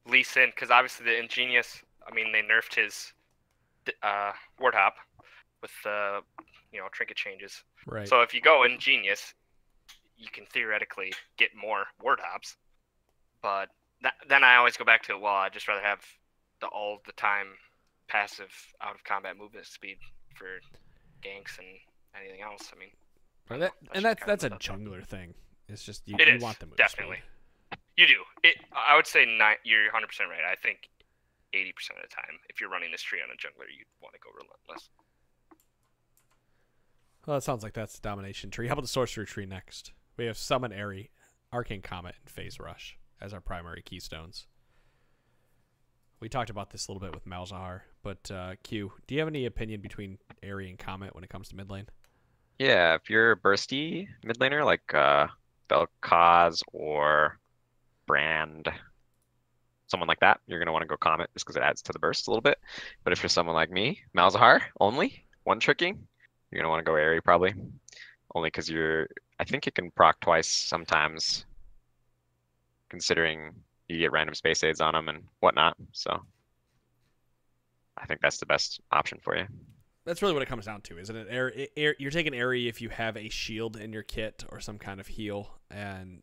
[SPEAKER 6] Lee Sin because obviously the Ingenious. I mean, they nerfed his Warthog with the trinket changes.
[SPEAKER 2] Right.
[SPEAKER 6] So if you go Ingenious, you can theoretically get more Warthogs. But then I always go back to, well, I'd just rather have the all the time passive out of combat movement speed for ganks and anything else. I mean,
[SPEAKER 2] that's a jungler thing. It's just you want the move
[SPEAKER 6] definitely.
[SPEAKER 2] speed.
[SPEAKER 6] You do. I would say you're 100% right. I think 80% of the time, if you're running this tree on a jungler, you'd want to go Relentless.
[SPEAKER 2] Well, it sounds like that's the domination tree. How about the sorcery tree next? We have Summon Airy, Arcane Comet, and Phase Rush as our primary keystones. We talked about this a little bit with Malzahar, but Q, do you have any opinion between Airy and Comet when it comes to mid lane?
[SPEAKER 4] Yeah, if you're a bursty mid laner like Vel'Koz or Brand, someone like that, you're gonna want to go Comet just because it adds to the burst a little bit. But if you're someone like me, Malzahar only, one tricking, you're gonna want to go Airy probably. Only because I think it can proc twice sometimes, considering you get random space aids on them and whatnot. So I think that's the best option for you.
[SPEAKER 2] That's really what it comes down to, isn't it? You're taking Airy if you have a shield in your kit or some kind of heal,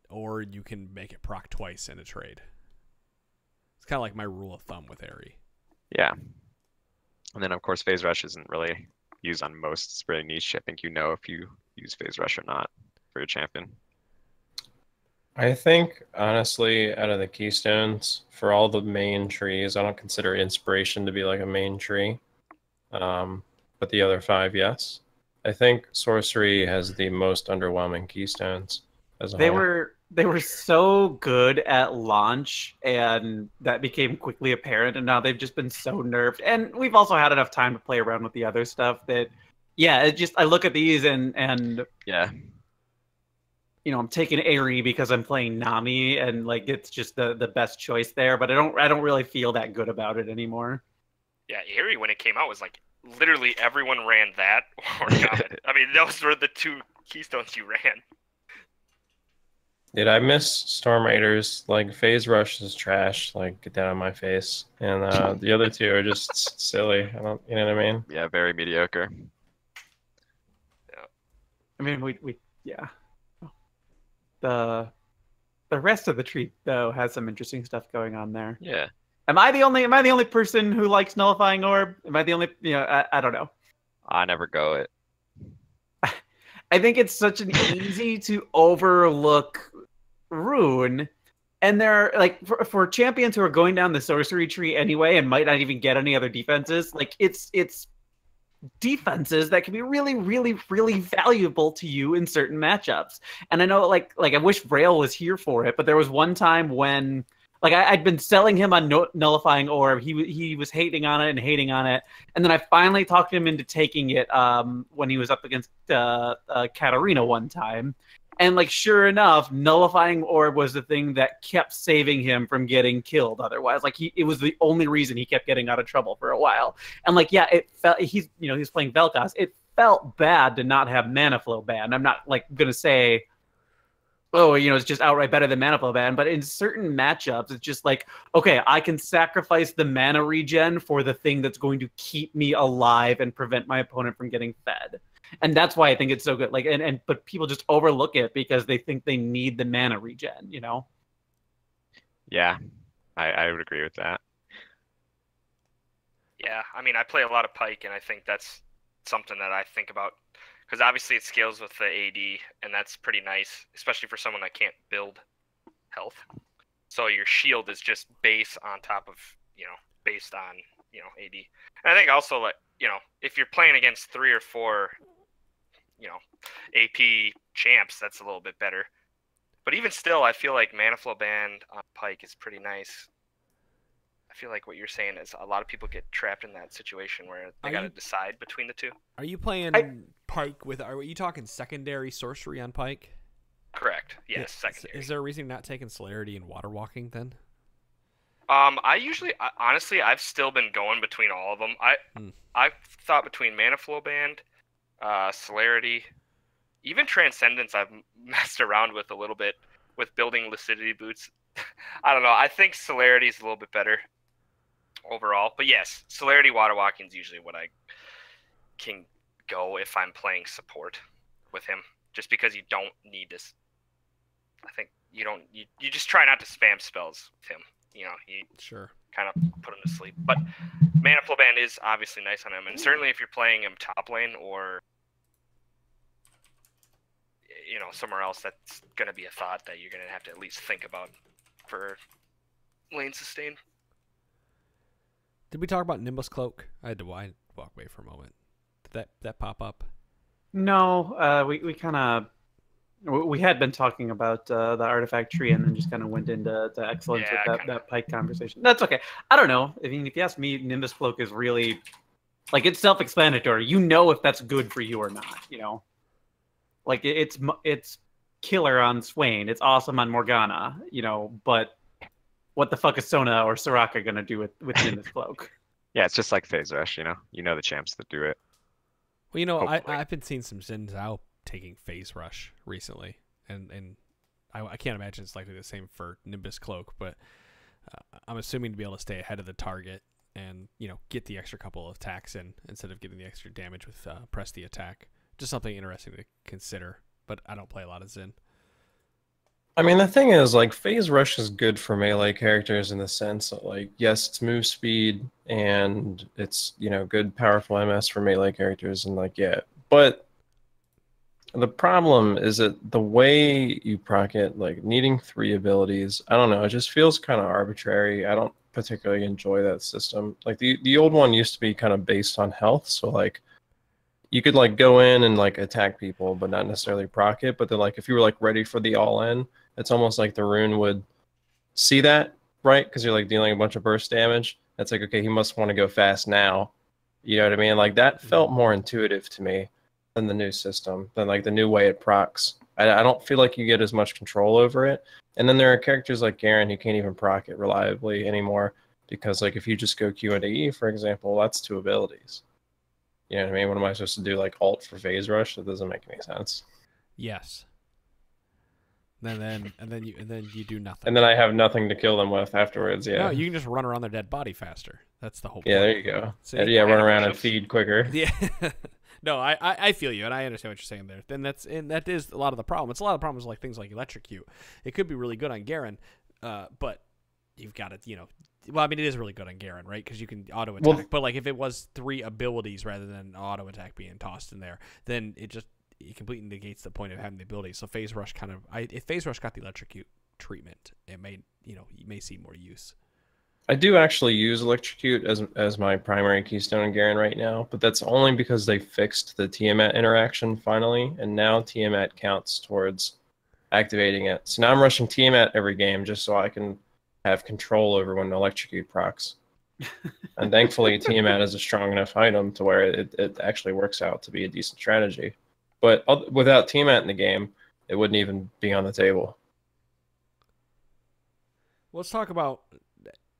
[SPEAKER 2] or you can make it proc twice in a trade. It's kind of like my rule of thumb with Airy.
[SPEAKER 4] Yeah. And then, of course, Phase Rush isn't really used on most. It's pretty niche. I think you know if you use Phase Rush or not for your champion.
[SPEAKER 3] I think, honestly, out of the keystones, for all the main trees, I don't consider Inspiration to be like a main tree. But the other 5, yes. I think Sorcery has the most underwhelming keystones as a whole.
[SPEAKER 5] They were so good at launch, and that became quickly apparent, and now they've just been so nerfed. And we've also had enough time to play around with the other stuff that, yeah, I look at these and
[SPEAKER 4] yeah,
[SPEAKER 5] you know, I'm taking Airy because I'm playing Nami, and like it's just the best choice there. But I don't really feel that good about it anymore.
[SPEAKER 6] Yeah, Airy when it came out was like literally everyone ran that or Comet. I mean, those were the 2 keystones you ran.
[SPEAKER 3] Dude, I miss Storm Raiders. Like, Phase Rush is trash. Like, get that on my face. And the other 2 are just silly. I don't, you know what I mean?
[SPEAKER 4] yeah, very mediocre.
[SPEAKER 6] Yeah.
[SPEAKER 5] I mean, we yeah. The rest of the tree though has some interesting stuff going on there.
[SPEAKER 4] Yeah.
[SPEAKER 5] Am I the only person who likes Nullifying Orb? Am I the only? You know, I don't know.
[SPEAKER 4] I never go it.
[SPEAKER 5] I think it's such an easy to overlook rune, and there are like for champions who are going down the sorcery tree anyway and might not even get any other defenses. Like it's defenses that can be really, really, really valuable to you in certain matchups. And I know, like I wish Vrail was here for it, but there was one time when, like, I'd been selling him on Nullifying Orb. He was hating on it, and then I finally talked him into taking it when he was up against Katarina one time. And like, sure enough, Nullifying Orb was the thing that kept saving him from getting killed. Otherwise, like it was the only reason he kept getting out of trouble for a while. And like, yeah, it felt he's playing Vel'Koz. It felt bad to not have Mana Flow ban. I'm not like gonna say, oh, it's just outright better than Mana Flow ban. But in certain matchups, it's just like, okay, I can sacrifice the mana regen for the thing that's going to keep me alive and prevent my opponent from getting fed. And that's why I think it's so good. Like, but people just overlook it because they think they need the mana regen,
[SPEAKER 4] Yeah, I would agree with that.
[SPEAKER 6] Yeah, I mean, I play a lot of Pike, and I think that's something that I think about. Because obviously it scales with the AD, and that's pretty nice, especially for someone that can't build health. So your shield is just base on top of, based on, AD. And I think also, like, if you're playing against 3 or 4... AP champs, that's a little bit better. But even still, I feel like Mana Flow band on Pike is pretty nice. I feel like what you're saying is a lot of people get trapped in that situation where they got to decide between the 2.
[SPEAKER 2] Are you playing Pike with? Are you talking secondary sorcery on Pike?
[SPEAKER 6] Correct. Yes, secondary.
[SPEAKER 2] Is there a reason you're not taking Celerity and Water Walking then?
[SPEAKER 6] Honestly, I've still been going between all of them. I've thought between Mana Flow band, Celerity, even Transcendence I've messed around with a little bit with building Lucidity Boots. I don't know. I think Celerity is a little bit better overall. But yes, Celerity Water Walking is usually what I can go if I'm playing support with him. Just because you don't need to... I think you don't... You just try not to spam spells with him. You
[SPEAKER 2] sure.
[SPEAKER 6] Kind of put him to sleep. But Mana Flow Band is obviously nice on him. And certainly if you're playing him top lane or... somewhere else, that's going to be a thought that you're going to have to at least think about for lane sustain.
[SPEAKER 2] Did we talk about Nimbus Cloak? I had to walk away for a moment. Did that pop up?
[SPEAKER 5] No, we kind of We had been talking about the artifact tree and then just kind of went into excellence
[SPEAKER 6] Yeah,
[SPEAKER 5] with
[SPEAKER 6] kinda.
[SPEAKER 5] that pike conversation. That's okay. I don't know. I mean, if you ask me, Nimbus Cloak is really like it's self-explanatory. You know if that's good for you or not. You know, like it's killer on Swain. It's awesome on Morgana. You know, but what the fuck is Sona or Soraka gonna do with Nimbus Cloak?
[SPEAKER 4] Yeah, it's just like Phase Rush, you know the champs that do it.
[SPEAKER 2] Well, you know,
[SPEAKER 4] Hopefully.
[SPEAKER 2] I've been seeing some Xin Zhao taking Phase Rush recently, and I can't imagine it's likely the same for Nimbus Cloak, but I'm assuming to be able to stay ahead of the target and get the extra couple of attacks in instead of getting the extra damage with press the attack. Just something interesting to consider. But I don't play a lot of Xin.
[SPEAKER 3] I mean, the thing is, like, Phase Rush is good for melee characters in the sense that, like, yes, it's move speed and it's, good, powerful MS for melee characters, and, like, yeah. But the problem is that the way you proc it, like, needing 3 abilities, I don't know, it just feels kind of arbitrary. I don't particularly enjoy that system. Like, the old one used to be kind of based on health, so, like, you could, like, go in and, like, attack people, but not necessarily proc it. But then, like, if you were, like, ready for the all-in, it's almost like the rune would see that, right? Because you're like dealing a bunch of burst damage. It's like, okay, he must want to go fast now. You know what I mean? Like that felt more intuitive to me than the new system, than like the new way it procs. I don't feel like you get as much control over it. And then there are characters like Garen who can't even proc it reliably anymore because like if you just go Q into E, for example, that's 2 abilities. You know what I mean? What am I supposed to do? Like alt for phase rush? That doesn't make any sense.
[SPEAKER 2] Yes. And then you do nothing.
[SPEAKER 3] And then I have nothing to kill them with afterwards. Yeah.
[SPEAKER 2] No, you can just run around their dead body faster. That's the whole point.
[SPEAKER 3] Yeah, there you go.
[SPEAKER 2] See?
[SPEAKER 3] Yeah, run around and
[SPEAKER 6] Animations.
[SPEAKER 3] feed quicker.
[SPEAKER 2] Yeah. No, I feel you, and I understand what you're saying there. And that is a lot of the problem. It's a lot of problems like things like electrocute. It could be really good on Garen, but you've got to, well, I mean, it is really good on Garen, right? Because you can auto attack.
[SPEAKER 3] Well,
[SPEAKER 2] but like if it was 3 abilities rather than auto attack being tossed in there, then it completely negates the point of having the ability. So Phase Rush if Phase Rush got the electrocute treatment, it may you may see more use.
[SPEAKER 3] I do actually use Electrocute as my primary keystone in Garen right now, but that's only because they fixed the Tiamat interaction finally, and now Tiamat counts towards activating it. So now I'm rushing Tiamat every game just so I can have control over when Electrocute procs. And thankfully Tiamat is a strong enough item to where it actually works out to be a decent strategy. But without Tiamat in the game, it wouldn't even be on the table.
[SPEAKER 2] Let's talk about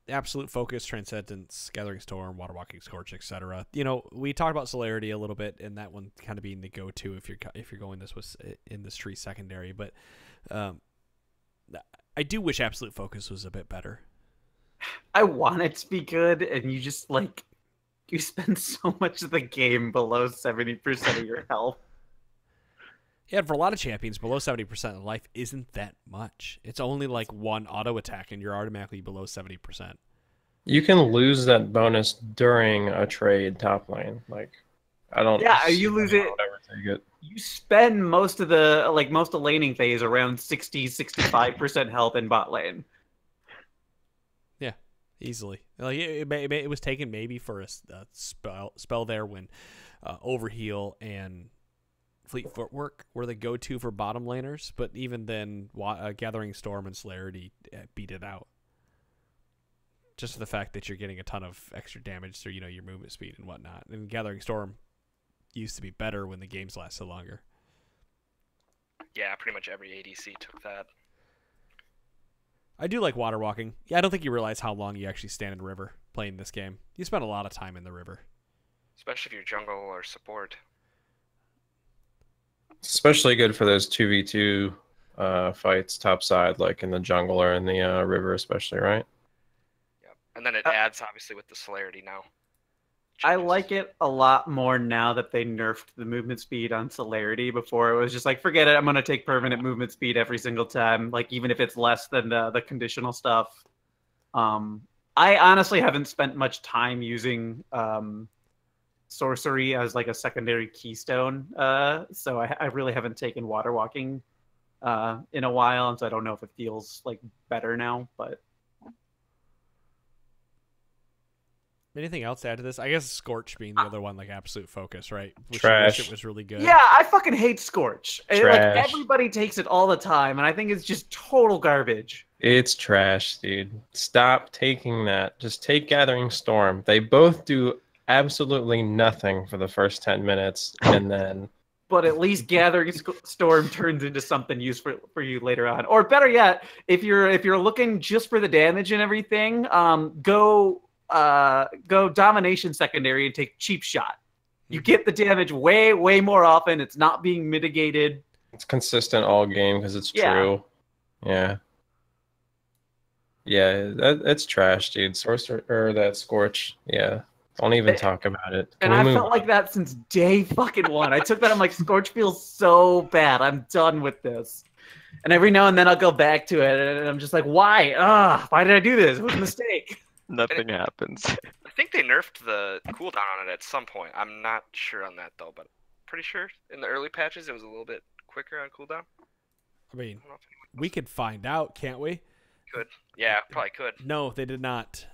[SPEAKER 2] Absolute Focus, Transcendence, Gathering Storm, Water Walking Scorch, etc. We talked about Celerity a little bit, and that one kind of being the go-to if you're going in this tree secondary. But I do wish Absolute Focus was a bit better.
[SPEAKER 5] I want it to be good, and you just like you spend so much of the game below 70% of your health.
[SPEAKER 2] Yeah, for a lot of champions, below 70% of life isn't that much. It's only like 1 auto attack, and you're automatically below 70%.
[SPEAKER 3] You can lose that bonus during a trade top lane. Like, I don't.
[SPEAKER 5] Yeah, you lose it.
[SPEAKER 3] Ever take it.
[SPEAKER 5] You spend most of laning phase around 60-65% health in bot lane.
[SPEAKER 2] Yeah, easily. Like it was taken maybe for a spell there when Overheal and Fleet Footwork were the go-to for bottom laners, but even then, Gathering Storm and Celerity beat it out. Just the fact that you're getting a ton of extra damage through, your movement speed and whatnot. And Gathering Storm used to be better when the games lasted longer.
[SPEAKER 6] Yeah, pretty much every ADC took that.
[SPEAKER 2] I do like water walking. Yeah, I don't think you realize how long you actually stand in the river playing this game. You spend a lot of time in the river.
[SPEAKER 6] Especially if you're jungle or support.
[SPEAKER 3] Especially good for those 2v2 fights topside, like in the jungle or in the river, especially, right?
[SPEAKER 6] Yep. And then it adds, obviously, with the celerity now.
[SPEAKER 5] I
[SPEAKER 6] Changes.
[SPEAKER 5] like it a lot more now that they nerfed the movement speed on celerity. Before it was just like, forget it, I'm going to take permanent movement speed every single time, like even if it's less than the conditional stuff. I honestly haven't spent much time using sorcery as like a secondary keystone, so I really haven't taken water walking in a while, and so I don't know if it feels like better now, but
[SPEAKER 2] Anything else to add to this? I guess Scorch being the other one, like absolute focus, right?
[SPEAKER 3] Trash.
[SPEAKER 2] Wish it was really good.
[SPEAKER 5] Yeah, I fucking hate Scorch. Like
[SPEAKER 3] Trash.
[SPEAKER 5] everybody takes it all the time, and I think it's just total garbage.
[SPEAKER 3] It's trash, dude. Stop taking that. Just take Gathering Storm. They both do absolutely nothing for the first 10 minutes, and then...
[SPEAKER 5] But at least Gathering Storm turns into something useful for you later on. Or better yet, if you're looking just for the damage and everything, go Domination Secondary and take Cheap Shot. You get the damage way more often. It's not being mitigated.
[SPEAKER 3] It's consistent all game because it's true. Yeah. Yeah, that's trash, dude. Sorcerer or that Scorch. Yeah. Don't even talk about it.
[SPEAKER 5] And I felt like that since day fucking one. I took that. I'm like, Scorch feels so bad. I'm done with this. And every now and then I'll go back to it, and I'm just like, why? Why did I do this? It was a mistake.
[SPEAKER 4] Nothing happens.
[SPEAKER 6] I think they nerfed the cooldown on it at some point. I'm not sure on that though, but pretty sure in the early patches it was a little bit quicker on cooldown.
[SPEAKER 2] I mean, we could find out, can't we?
[SPEAKER 6] Could. Yeah, probably could.
[SPEAKER 2] No, they did not.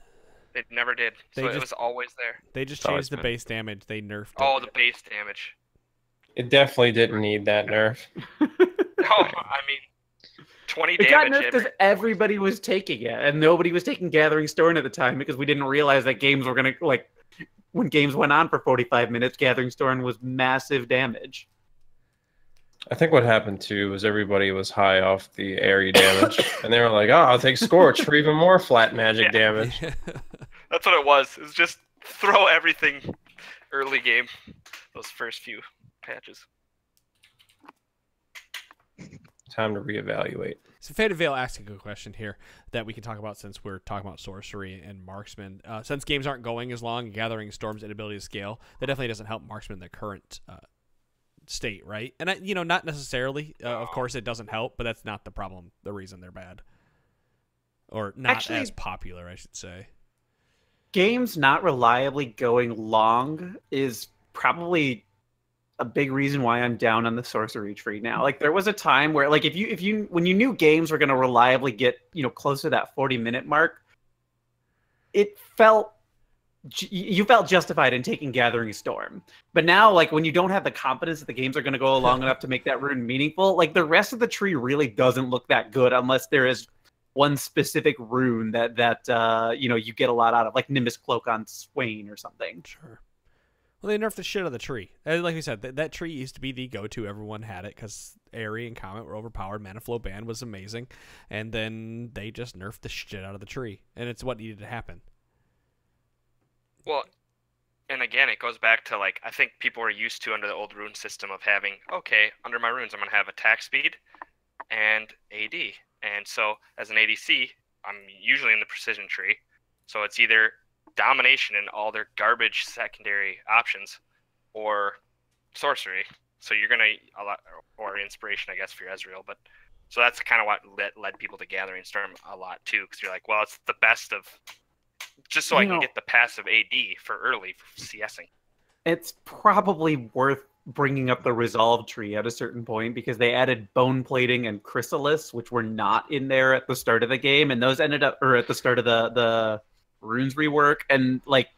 [SPEAKER 6] They never did. So it was always there.
[SPEAKER 2] They just changed the base damage. They nerfed it.
[SPEAKER 6] Oh, the base damage.
[SPEAKER 3] It definitely didn't need that nerf.
[SPEAKER 6] No, I mean, 20 damage.
[SPEAKER 5] It got nerfed because everybody was taking it, and nobody was taking Gathering Storm at the time because we didn't realize that games were going to, like, when games went on for 45 minutes, Gathering Storm was massive damage.
[SPEAKER 3] I think what happened too was everybody was high off the airy damage, and they were like, "Oh, I'll take Scorch for even more flat magic damage."
[SPEAKER 6] That's what it was. It was just throw everything early game, those first few patches.
[SPEAKER 3] Time to reevaluate.
[SPEAKER 2] So Faded Veil asks a good question here that we can talk about since we're talking about sorcery and marksman. Since games aren't going as long, Gathering Storm's inability to scale, that definitely doesn't help marksman in the current state, right? And not necessarily. Of course, it doesn't help, but that's not the problem. The reason they're bad, or not as popular, I should say.
[SPEAKER 5] Games not reliably going long is probably a big reason why I'm down on the sorcery tree now. Like there was a time where, like, when you knew games were going to reliably get close to that 40-minute mark, you felt justified in taking Gathering Storm. But now, like, when you don't have the confidence that the games are going to go long enough to make that rune meaningful, like, the rest of the tree really doesn't look that good unless there is one specific rune that you get a lot out of, like Nimbus Cloak on Swain or something.
[SPEAKER 2] Sure. Well, they nerfed the shit out of the tree. Like we said, that tree used to be the go-to. Everyone had it because Airy and Comet were overpowered. Mana Flow Ban was amazing. And then they just nerfed the shit out of the tree. And it's what needed to happen.
[SPEAKER 6] Well, and again, it goes back to, like, I think people were used to under the old rune system of having, okay, under my runes, I'm going to have attack speed and AD. And so as an ADC, I'm usually in the precision tree. So it's either domination and all their garbage secondary options or sorcery. So you're going to, or inspiration, I guess, for your Ezreal. But so that's kind of what led people to Gathering Storm a lot, too. Because you're like, well, it's the best of... Just so I can get the passive AD for early for CSing.
[SPEAKER 5] It's probably worth bringing up the Resolve tree at a certain point because they added Bone Plating and Chrysalis, which were not in there at the start of the game, and those ended up, or at the start of the runes rework, and like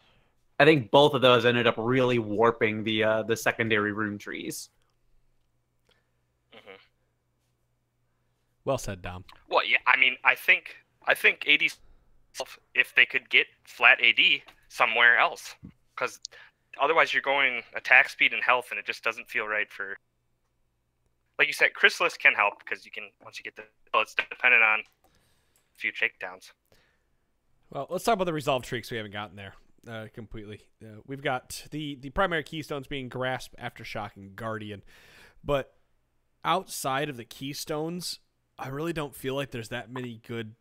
[SPEAKER 5] I think both of those ended up really warping the secondary rune trees.
[SPEAKER 6] Mm-hmm.
[SPEAKER 2] Well said, Dom.
[SPEAKER 6] Well, yeah, I mean, I think AD, if they could get flat AD somewhere else, because otherwise you're going attack speed and health, and it just doesn't feel right for. Like you said, Chrysalis can help because you can once you get the. Well, it's dependent on a few takedowns.
[SPEAKER 2] Well, let's talk about the Resolve tree because we haven't gotten there completely. We've got the primary keystones being Grasp, Aftershock, and Guardian, but outside of the keystones, I really don't feel like there's that many good.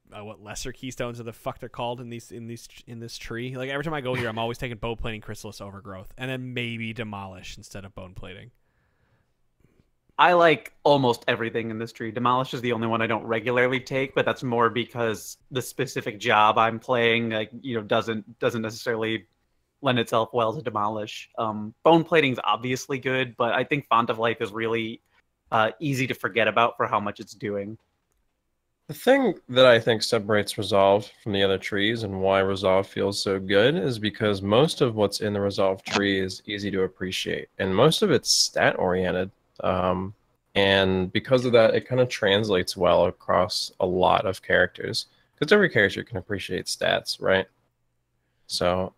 [SPEAKER 2] What lesser keystones are the fuck they're called in this tree? Like every time I go here, I'm always taking Bow Plating, Chrysalis, Overgrowth, and then maybe Demolish instead of Bone Plating.
[SPEAKER 5] I like almost everything in this tree. Demolish is the only one I don't regularly take, but that's more because the specific job I'm playing, like, doesn't necessarily lend itself well to Demolish. Bone Plating's obviously good, but I think Font of Life is really easy to forget about for how much it's doing.
[SPEAKER 3] The thing that I think separates Resolve from the other trees and why Resolve feels so good is because most of what's in the Resolve tree is easy to appreciate, and most of it's stat oriented. Um, and because of that, it kind of translates well across a lot of characters because every character can appreciate stats, right? So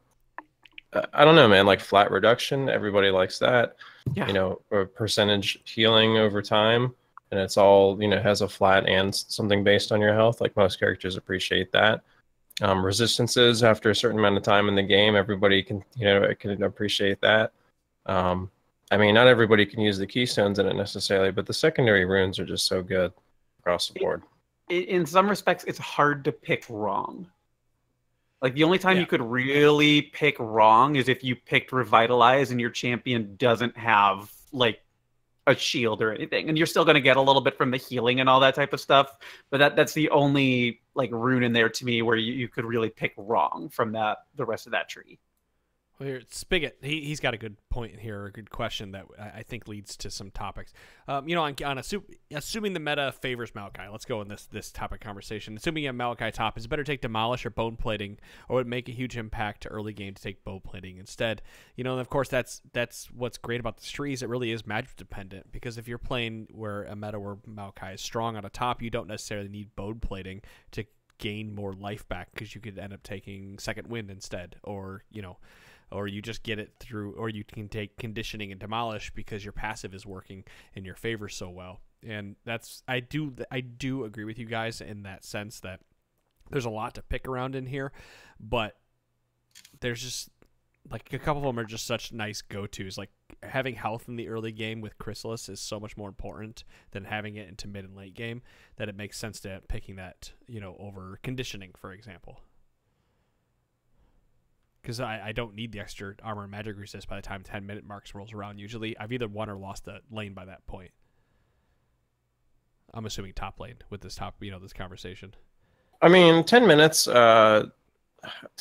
[SPEAKER 3] I don't know, man. Like flat reduction, everybody likes that.
[SPEAKER 5] Yeah.
[SPEAKER 3] You know, or percentage healing over time, and it's all, you know, has a flat and something based on your health. Like most characters appreciate that. Resistances after a certain amount of time in the game, everybody can, you know, can appreciate that. Um, I mean, not everybody can use the keystones in it necessarily, but the secondary runes are just so good across the board.
[SPEAKER 5] In some respects, it's hard to pick wrong. Like the only time
[SPEAKER 2] Yeah.
[SPEAKER 5] you could really pick wrong is if you picked Revitalize and your champion doesn't have like a shield or anything, and you're still going to get a little bit from the healing and all that type of stuff. But that's the only like rune in there to me where you could really pick wrong from the rest of that tree.
[SPEAKER 2] Well, here, Spigot, he's got a good point here, a good question that I think leads to some topics. You know, assuming the meta favors Maokai, let's go in this topic conversation. Assuming you have Maokai top, is it better to take Demolish or Bone Plating, or would it make a huge impact to early game to take Bone Plating instead? You know, and of course, that's what's great about the trees. It really is magic dependent, because if you're playing where a meta where Maokai is strong on a top, you don't necessarily need Bone Plating to gain more life back, because you could end up taking Second Wind instead, or, you know, or you just get it through, or you can take Conditioning and Demolish because your passive is working in your favor so well. And that's, I do agree with you guys in that sense that there's a lot to pick around in here, but there's just like a couple of them are just such nice go-tos. Like having health in the early game with Chrysalis is so much more important than having it into mid and late game, that it makes sense to picking that, you know, over Conditioning, for example. Because I don't need the extra armor and magic resist by the time 10-minute marks rolls around. Usually, I've either won or lost a lane by that point. I'm assuming top lane with this this conversation.
[SPEAKER 3] I mean, 10 minutes. 10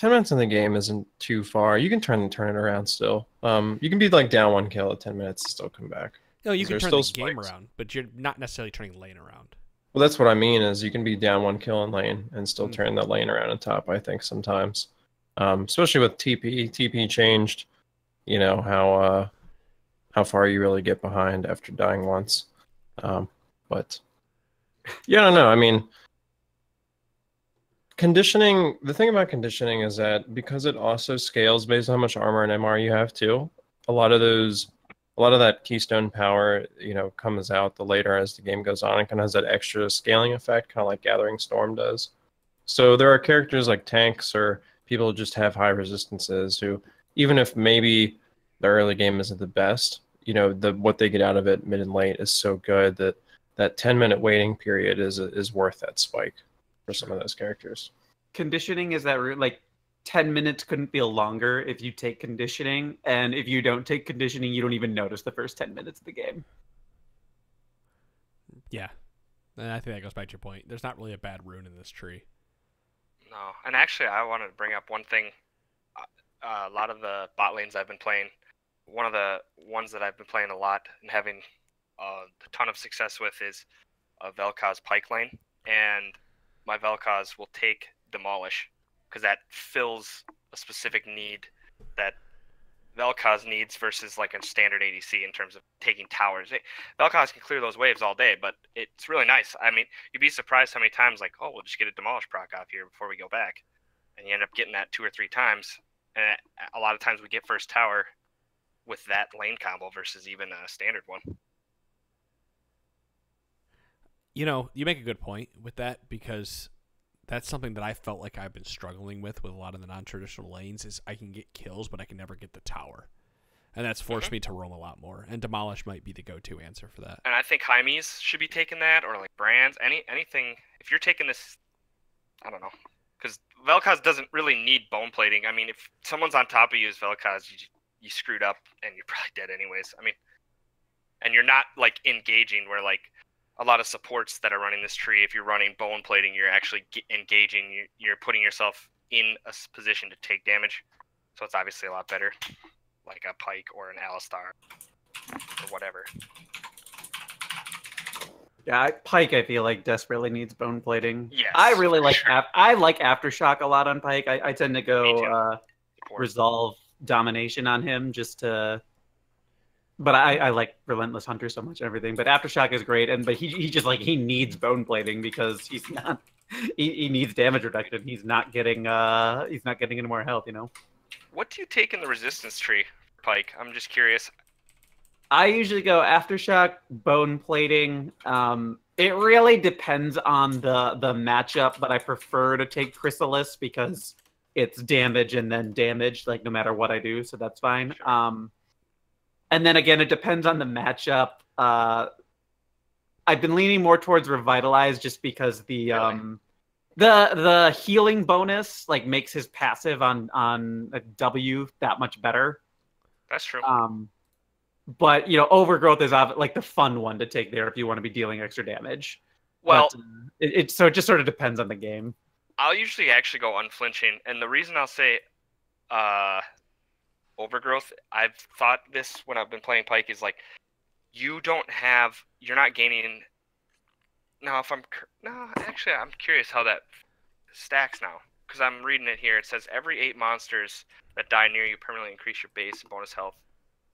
[SPEAKER 3] minutes in the game isn't too far. You can turn it around still. You can be like down 1 kill at 10 minutes and still come back.
[SPEAKER 2] No, you can turn
[SPEAKER 3] still
[SPEAKER 2] the game
[SPEAKER 3] spikes
[SPEAKER 2] around, but you're not necessarily turning lane around.
[SPEAKER 3] Well, that's what I mean. Is you can be down 1 kill in lane and still turn that lane around on top. I think sometimes. Especially with TP. TP changed, you know, how far you really get behind after dying once. But yeah, I don't know. I mean, conditioning, the thing about conditioning is that because it also scales based on how much armor and MR you have too, a lot of that keystone power, you know, comes out the later as the game goes on and kind of has that extra scaling effect, kind of like Gathering Storm does. So there are characters like tanks or people who just have high resistances who, even if maybe the early game isn't the best, you know, what they get out of it mid and late is so good that that 10-minute waiting period is worth that spike for some of those characters.
[SPEAKER 5] Conditioning is that like 10 minutes couldn't feel longer if you take Conditioning, and if you don't take Conditioning, you don't even notice the first 10 minutes of the game.
[SPEAKER 2] Yeah, and I think that goes back to your point. There's not really a bad rune in this tree.
[SPEAKER 6] No, and actually, I wanted to bring up one thing. A lot of the bot lanes I've been playing, one of the ones that I've been playing a lot and having a ton of success with is Vel'Koz Pike lane, and my Vel'Koz will take Demolish because that fills a specific need that Vel'Koz needs versus like a standard ADC in terms of taking towers. Vel'Koz can clear those waves all day, but it's really nice. I mean, you'd be surprised how many times like, oh, we'll just get a Demolish proc off here before we go back. And you end up getting that 2 or 3 times. And a lot of times we get first tower with that lane combo versus even a standard one.
[SPEAKER 2] You know, you make a good point with that, because that's something that I felt like I've been struggling with a lot of the non-traditional lanes, is I can get kills, but I can never get the tower. And that's forced me to roam a lot more. And Demolish might be the go-to answer for that.
[SPEAKER 6] And I think Jaime's should be taking that, or like Brands, anything. If you're taking this, I don't know. Because Vel'Koz doesn't really need bone plating. I mean, if someone's on top of you as Vel'Koz, you screwed up and you're probably dead anyways. I mean, and you're not like engaging where like a lot of supports that are running this tree, if you're running bone plating, you're actually engaging. You're putting yourself in a position to take damage. So it's obviously a lot better, like a Pike or an Alistar or whatever.
[SPEAKER 5] Yeah, Pike, I feel like desperately needs bone plating.
[SPEAKER 6] Yes,
[SPEAKER 5] I really
[SPEAKER 6] for
[SPEAKER 5] like
[SPEAKER 6] sure.
[SPEAKER 5] I like Aftershock a lot on Pike. I tend to
[SPEAKER 6] Me
[SPEAKER 5] go
[SPEAKER 6] too.
[SPEAKER 5] resolve domination on him just to. But I like Relentless Hunter so much and everything. But Aftershock is great, but he just like he needs bone plating because he's not he needs damage reduction. He's not getting any more health.
[SPEAKER 6] What do you take in the resistance tree, Pike? I'm just curious.
[SPEAKER 5] I usually go Aftershock, bone plating. It really depends on the matchup, but I prefer to take Chrysalis because it's damage and then damage, like no matter what I do, so that's fine.
[SPEAKER 6] Sure.
[SPEAKER 5] And then again, it depends on the matchup. I've been leaning more towards Revitalize just because the healing bonus like makes his passive on a W that much better.
[SPEAKER 6] That's true.
[SPEAKER 5] But Overgrowth is like the fun one to take there if you want to be dealing extra damage.
[SPEAKER 6] Well,
[SPEAKER 5] But, it just sort of depends on the game.
[SPEAKER 6] I'll usually actually go unflinching, and the reason I'll say Overgrowth, I've thought this when I've been playing Pike, is like you're not gaining. Now, actually, I'm curious how that stacks now, because I'm reading it here. It says every 8 monsters that die near you permanently increase your base and bonus health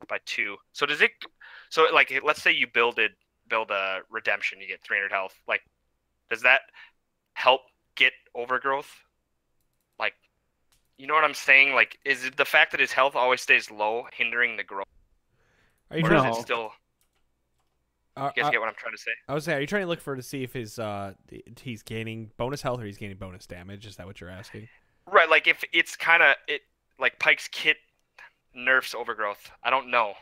[SPEAKER 6] by 2. So does it? So like, let's say you build a redemption, you get 300 health. Like, does that help get Overgrowth? Like, you know what I'm saying? Like, is it the fact that his health always stays low hindering the growth?
[SPEAKER 2] Are you
[SPEAKER 6] Or
[SPEAKER 2] trying?
[SPEAKER 6] is it still? You guys get what I'm trying to say?
[SPEAKER 2] I was saying, are you trying to look to see if he's gaining bonus health or he's gaining bonus damage? Is that what you're asking?
[SPEAKER 6] Right, like if it's like Pike's kit nerfs Overgrowth. I don't know.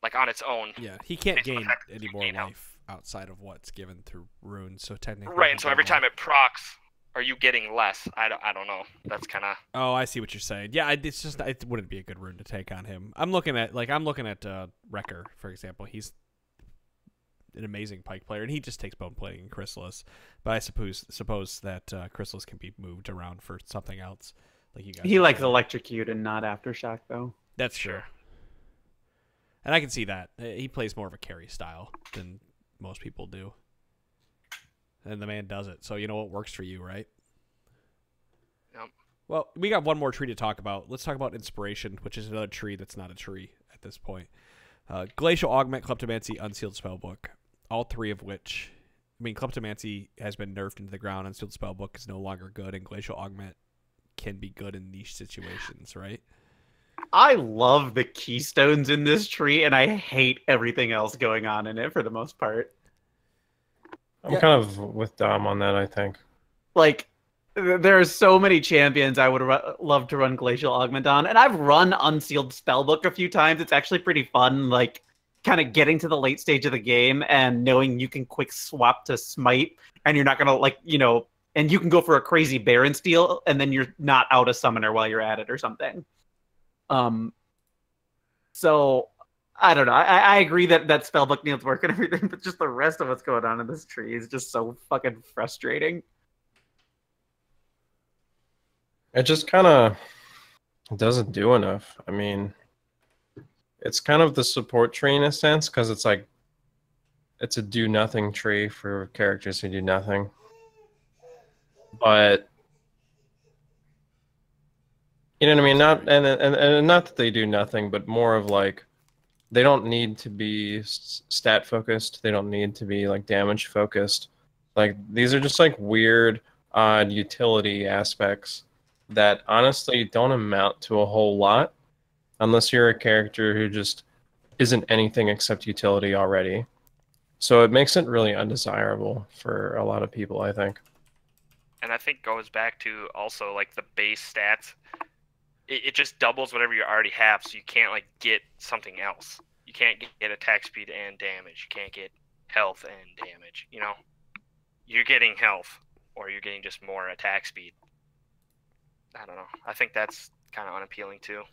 [SPEAKER 6] Like on its own.
[SPEAKER 2] Yeah, he can't
[SPEAKER 6] Based on the
[SPEAKER 2] gain
[SPEAKER 6] fact that
[SPEAKER 2] any
[SPEAKER 6] you
[SPEAKER 2] more
[SPEAKER 6] gain health.
[SPEAKER 2] life outside of what's given through runes. So technically,
[SPEAKER 6] Right, and so every time it procs, are you getting less? I don't know. That's kind of.
[SPEAKER 2] Oh, I see what you're saying. Yeah, it's just it wouldn't be a good rune to take on him. I'm looking at Wrecker, for example. He's an amazing Pike player, and he just takes bone plating and Chrysalis. But I suppose that Chrysalis can be moved around for something else, like you guys.
[SPEAKER 5] He likes Electrocute and not Aftershock, though.
[SPEAKER 2] That's true. And I can see that. He plays more of a carry style than most people do. And the man does it. So you know what works for you, right?
[SPEAKER 6] Yep.
[SPEAKER 2] Well, we got one more tree to talk about. Let's talk about Inspiration, which is another tree that's not a tree at this point. Glacial Augment, Kleptomancy, Unsealed Spellbook. All three of which, Kleptomancy has been nerfed into the ground. Unsealed Spellbook is no longer good, and Glacial Augment can be good in niche situations, right?
[SPEAKER 5] I love the keystones in this tree, and I hate everything else going on in it for the most part.
[SPEAKER 3] I'm kind of with Dom on that, I think.
[SPEAKER 5] Like, there are so many champions I would love to run Glacial Augment on, and I've run Unsealed Spellbook a few times. It's actually pretty fun, like, kind of getting to the late stage of the game and knowing you can quick swap to Smite, and you're not going to, and you can go for a crazy Baron steal, and then you're not out a summoner while you're at it or something. So I don't know. I agree that Spellbook needs work and everything, but just the rest of what's going on in this tree is just so fucking frustrating.
[SPEAKER 3] It just kind of doesn't do enough. It's kind of the support tree in a sense, because it's like it's a do nothing tree for characters who do nothing. But you know what I mean? Not and not that they do nothing, but more of like they don't need to be stat focused. They don't need to be like damage focused. Like these are just like weird, odd utility aspects that honestly don't amount to a whole lot unless you're a character who just isn't anything except utility already. So it makes it really undesirable for a lot of people, I think.
[SPEAKER 6] And I think goes back to also like the base stats. It just doubles whatever you already have, so you can't like get something else. You can't get attack speed and damage. You can't get health and damage. You know, you're getting health, or you're getting just more attack speed. I don't know. I think that's kind of unappealing too.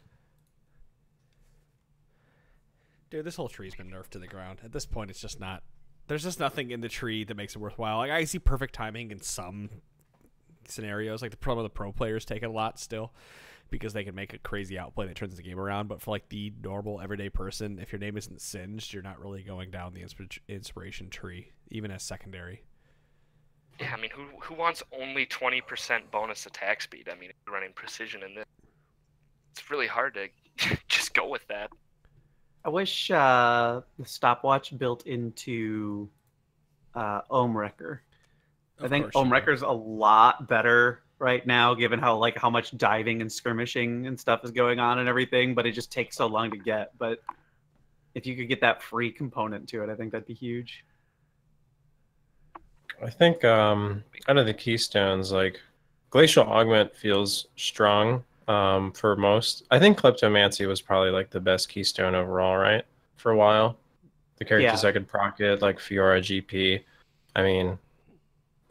[SPEAKER 2] Dude, this whole tree's been nerfed to the ground. At this point, it's just not. There's just nothing in the tree that makes it worthwhile. Like I see perfect timing in some scenarios, like the pro players take it a lot still. because they can make a crazy outplay that turns the game around. But for like the normal everyday person, if your name isn't Singed, you're not really going down the inspiration tree, even as secondary.
[SPEAKER 6] Yeah, I mean, who wants only 20% bonus attack speed? I mean, if you're running precision in this, it's really hard to just go with that.
[SPEAKER 5] I wish the stopwatch built into Ohm Wrecker. I think Ohm Wrecker's a lot better right now, given how much diving and skirmishing and stuff is going on and everything, but it just takes so long to get. But if you could get that free component to it, I think that'd be huge.
[SPEAKER 3] I think out of the keystones, like Glacial Augment feels strong for most. I think Kleptomancy was probably like the best keystone overall, right? For a while. The characters that could proc it, like Fiora GP. I mean,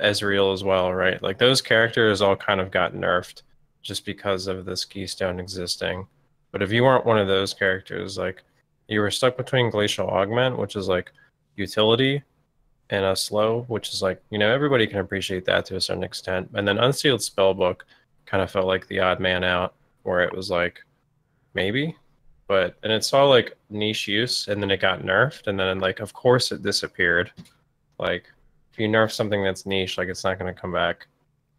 [SPEAKER 3] Ezreal as well, right? Like those characters all kind of got nerfed just because of this keystone existing. But if you weren't one of those characters, like you were stuck between Glacial Augment, which is like utility, and a slow, which is like, you know, everybody can appreciate that to a certain extent. And then Unsealed Spellbook kind of felt like the odd man out, where it was like, maybe, and it saw like niche use, and then it got nerfed, and then like, of course it disappeared. Like, if you nerf something that's niche, like it's not going to come back.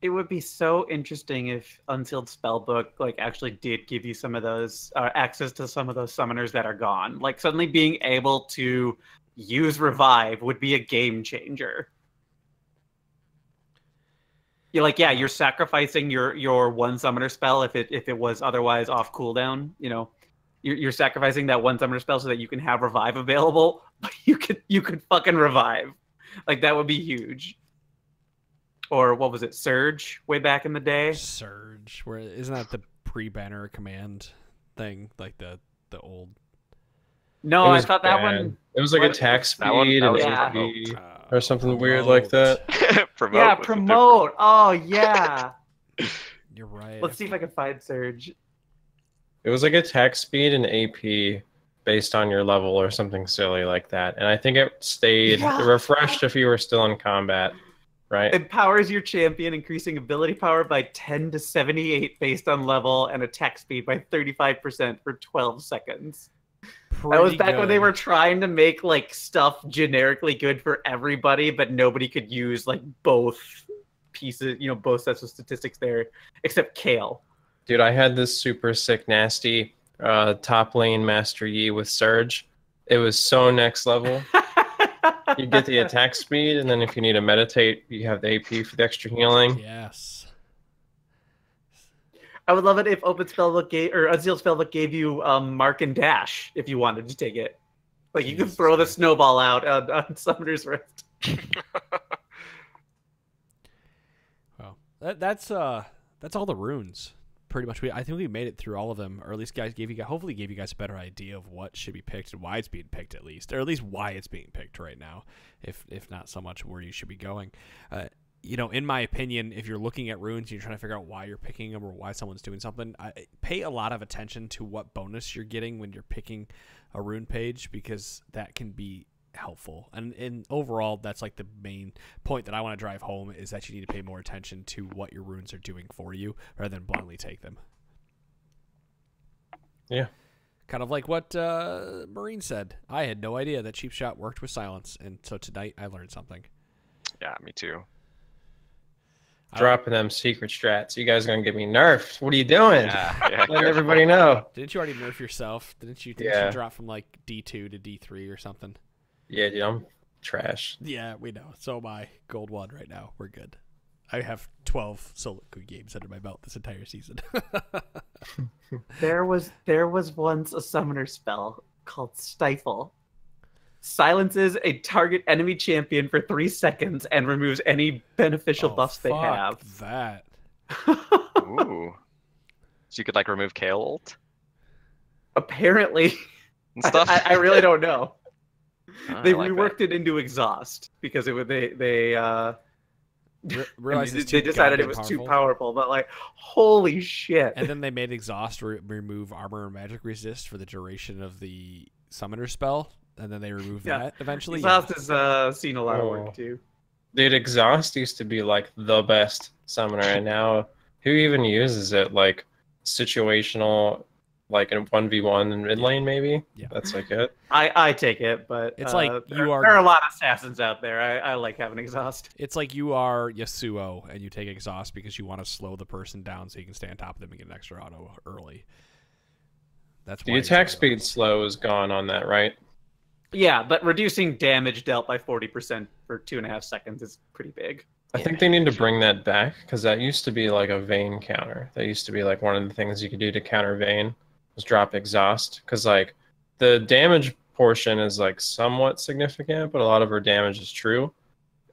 [SPEAKER 5] It would be so interesting if Unsealed Spellbook like actually did give you some of those access to some of those summoners that are gone. Like suddenly being able to use Revive would be a game changer. You're like, yeah, you're sacrificing your one summoner spell if it was otherwise off cooldown. You know, you're sacrificing that one summoner spell so that you can have Revive available. But you could fucking Revive, like that would be huge. Or what was it, Surge way back in the day?
[SPEAKER 2] Surge, where isn't that the pre-banner command thing, like the old?
[SPEAKER 5] No, I thought that one.
[SPEAKER 3] It was like attack speed and AP or something weird like that.
[SPEAKER 4] Promote.
[SPEAKER 5] Promote. Oh yeah.
[SPEAKER 2] You're right.
[SPEAKER 5] Let's see if I can find Surge.
[SPEAKER 3] It was like attack speed and AP based on your level or something silly like that. And I think it stayed refreshed if you were still in combat, right?
[SPEAKER 5] Empowers your champion, increasing ability power by 10 to 78 based on level and attack speed by 35% for 12 seconds. That was back when they were trying to make like stuff generically good for everybody, but nobody could use like both pieces, you know, both sets of statistics there, except Kale.
[SPEAKER 3] Dude, I had this super sick, nasty top lane Master Yi with Surge. It was so next level. You get the attack speed, and then if you need to meditate, you have the AP for the extra healing.
[SPEAKER 2] Yes.
[SPEAKER 5] I would love it if Open Spellbook or Unsealed Spellbook gave you Mark and Dash if you wanted to take it. Like you could throw the snowball out on Summoner's Rift.
[SPEAKER 2] Well, that's all the runes. Pretty much, I think we made it through all of them, or at least hopefully gave you guys a better idea of what should be picked and why it's being picked, at least why it's being picked right now, if not so much where you should be going. You know, in my opinion, if you're looking at runes and you're trying to figure out why you're picking them or why someone's doing something, pay a lot of attention to what bonus you're getting when you're picking a rune page, because that can be helpful. And overall, that's like the main point that I want to drive home, is that you need to pay more attention to what your runes are doing for you rather than blindly take them.
[SPEAKER 3] Yeah.
[SPEAKER 2] Kind of like what Marine said. I had no idea that Cheap Shot worked with silence, and so tonight I learned something.
[SPEAKER 4] Yeah, me too.
[SPEAKER 3] Dropping them secret strats. You guys are going to get me nerfed. What are you doing?
[SPEAKER 4] Yeah,
[SPEAKER 3] let everybody know.
[SPEAKER 2] Didn't you already nerf yourself? Didn't you drop from like D2 to D3 or something?
[SPEAKER 3] Yeah, dude, I'm trash.
[SPEAKER 2] Yeah, we know. So am I. Gold 1 right now. We're good. I have 12 solo queue games under my belt this entire season.
[SPEAKER 5] There was once a summoner spell called Stifle. Silences a target enemy champion for 3 seconds and removes any beneficial buffs they have.
[SPEAKER 2] That.
[SPEAKER 4] Ooh. So you could like remove Kale ult?
[SPEAKER 5] Apparently.
[SPEAKER 4] And stuff?
[SPEAKER 5] I really don't know. They
[SPEAKER 4] like
[SPEAKER 5] reworked
[SPEAKER 4] that.
[SPEAKER 5] it into exhaust because they
[SPEAKER 2] realized
[SPEAKER 5] they decided it was too powerful. But like, holy shit!
[SPEAKER 2] And then they made exhaust remove armor and magic resist for the duration of the summoner spell, and then they removed that eventually.
[SPEAKER 5] Exhaust has seen a lot of work too.
[SPEAKER 3] Dude, exhaust used to be like the best summoner, and now who even uses it? Like situational, like in 1v1 in mid lane, maybe.
[SPEAKER 2] Yeah.
[SPEAKER 3] That's like it.
[SPEAKER 5] I take it, but
[SPEAKER 2] It's like
[SPEAKER 5] there are a lot of assassins out there. I like having exhaust.
[SPEAKER 2] It's like you are Yasuo and you take exhaust because you want to slow the person down so you can stay on top of them and get an extra auto early. That's why
[SPEAKER 3] The attack speed slow is gone on that, right?
[SPEAKER 5] Yeah, but reducing damage dealt by 40% for 2.5 seconds is pretty big.
[SPEAKER 3] I think they need to bring that back because that used to be like a Vayne counter. That used to be like one of the things you could do to counter Vayne was drop exhaust, because like the damage portion is like somewhat significant, but a lot of her damage is true.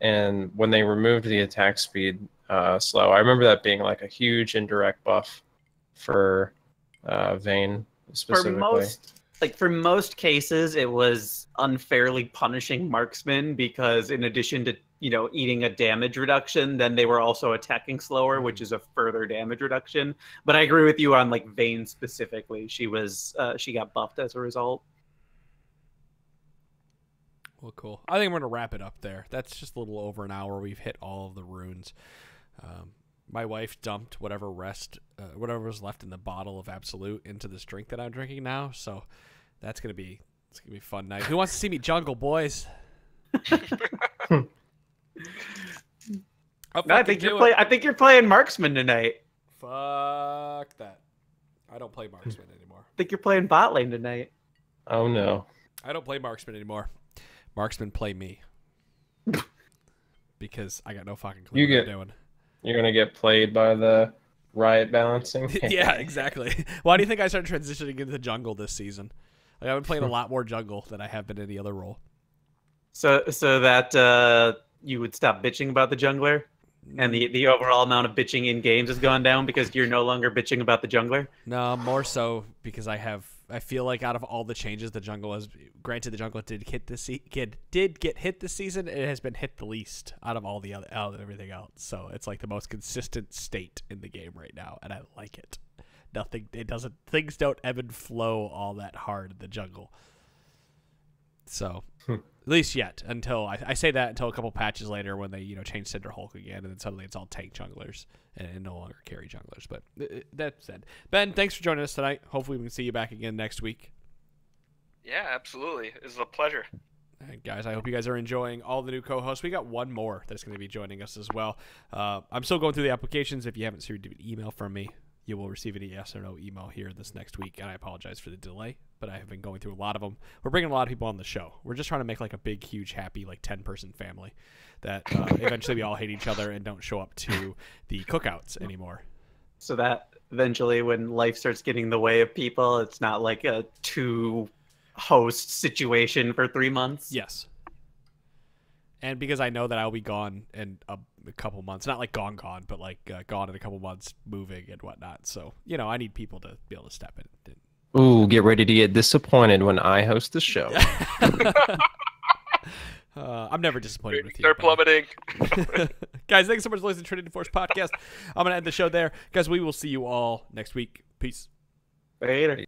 [SPEAKER 3] And when they removed the attack speed slow, I remember that being like a huge indirect buff for Vayne specifically.
[SPEAKER 5] For most cases, it was unfairly punishing marksmen because in addition to eating a damage reduction, then they were also attacking slower, which is a further damage reduction. But I agree with you on like Vayne specifically. She got buffed as a result.
[SPEAKER 2] Well, cool. I think we're gonna wrap it up there. That's just a little over an hour. We've hit all of the runes. My wife dumped whatever was left in the bottle of Absolute into this drink that I'm drinking now. So it's gonna be a fun night. Who wants to see me jungle, boys?
[SPEAKER 5] I think you're playing marksman tonight.
[SPEAKER 2] Fuck that. I don't play marksman anymore.
[SPEAKER 5] I think you're playing bot lane tonight.
[SPEAKER 3] Oh no.
[SPEAKER 2] I don't play marksman anymore. Marksmen play me. Because I got no fucking clue what I'm doing.
[SPEAKER 3] You're gonna get played by the riot balancing.
[SPEAKER 2] Yeah, exactly. Why do you think I started transitioning into jungle this season? Like, I've been playing a lot more jungle than I have been any other role.
[SPEAKER 5] So that you would stop bitching about the jungler, and the overall amount of bitching in games has gone down because you're no longer bitching about the jungler?
[SPEAKER 2] No, more so because I feel like out of all the changes the jungle has, granted the jungle did get hit this season, it has been hit the least out of all the other everything else. So it's like the most consistent state in the game right now, and I like it. Things don't ebb and flow all that hard in the jungle. So at least yet, until I say that until a couple patches later when they change Cinder Hulk again, and then suddenly it's all tank junglers and no longer carry junglers. But that said, Ben, thanks for joining us tonight. Hopefully we can see you back again next week.
[SPEAKER 6] Yeah, absolutely. It's a pleasure.
[SPEAKER 2] All right, guys, I hope you guys are enjoying all the new co-hosts. We got one more that's going to be joining us as well. I'm still going through the applications. If you haven't received an email from me, you will receive a yes or no email here this next week, and I apologize for the delay, but I have been going through a lot of them. We're bringing a lot of people on the show. We're just trying to make like a big, huge, happy, like 10-person family that eventually we all hate each other and don't show up to the cookouts anymore.
[SPEAKER 5] So that eventually when life starts getting in the way of people, it's not like a 2-host situation for 3 months?
[SPEAKER 2] Yes. And because I know that I'll be gone in a couple months, not like gone, but like gone in a couple months, moving and whatnot. So, I need people to be able to step in.
[SPEAKER 3] Ooh, get ready to get disappointed when I host the show.
[SPEAKER 2] I'm never disappointed with you.
[SPEAKER 6] They're plummeting.
[SPEAKER 2] Guys, thanks so much for listening to Trinity Force Podcast. I'm going to end the show there. Guys, we will see you all next week. Peace.
[SPEAKER 5] Later.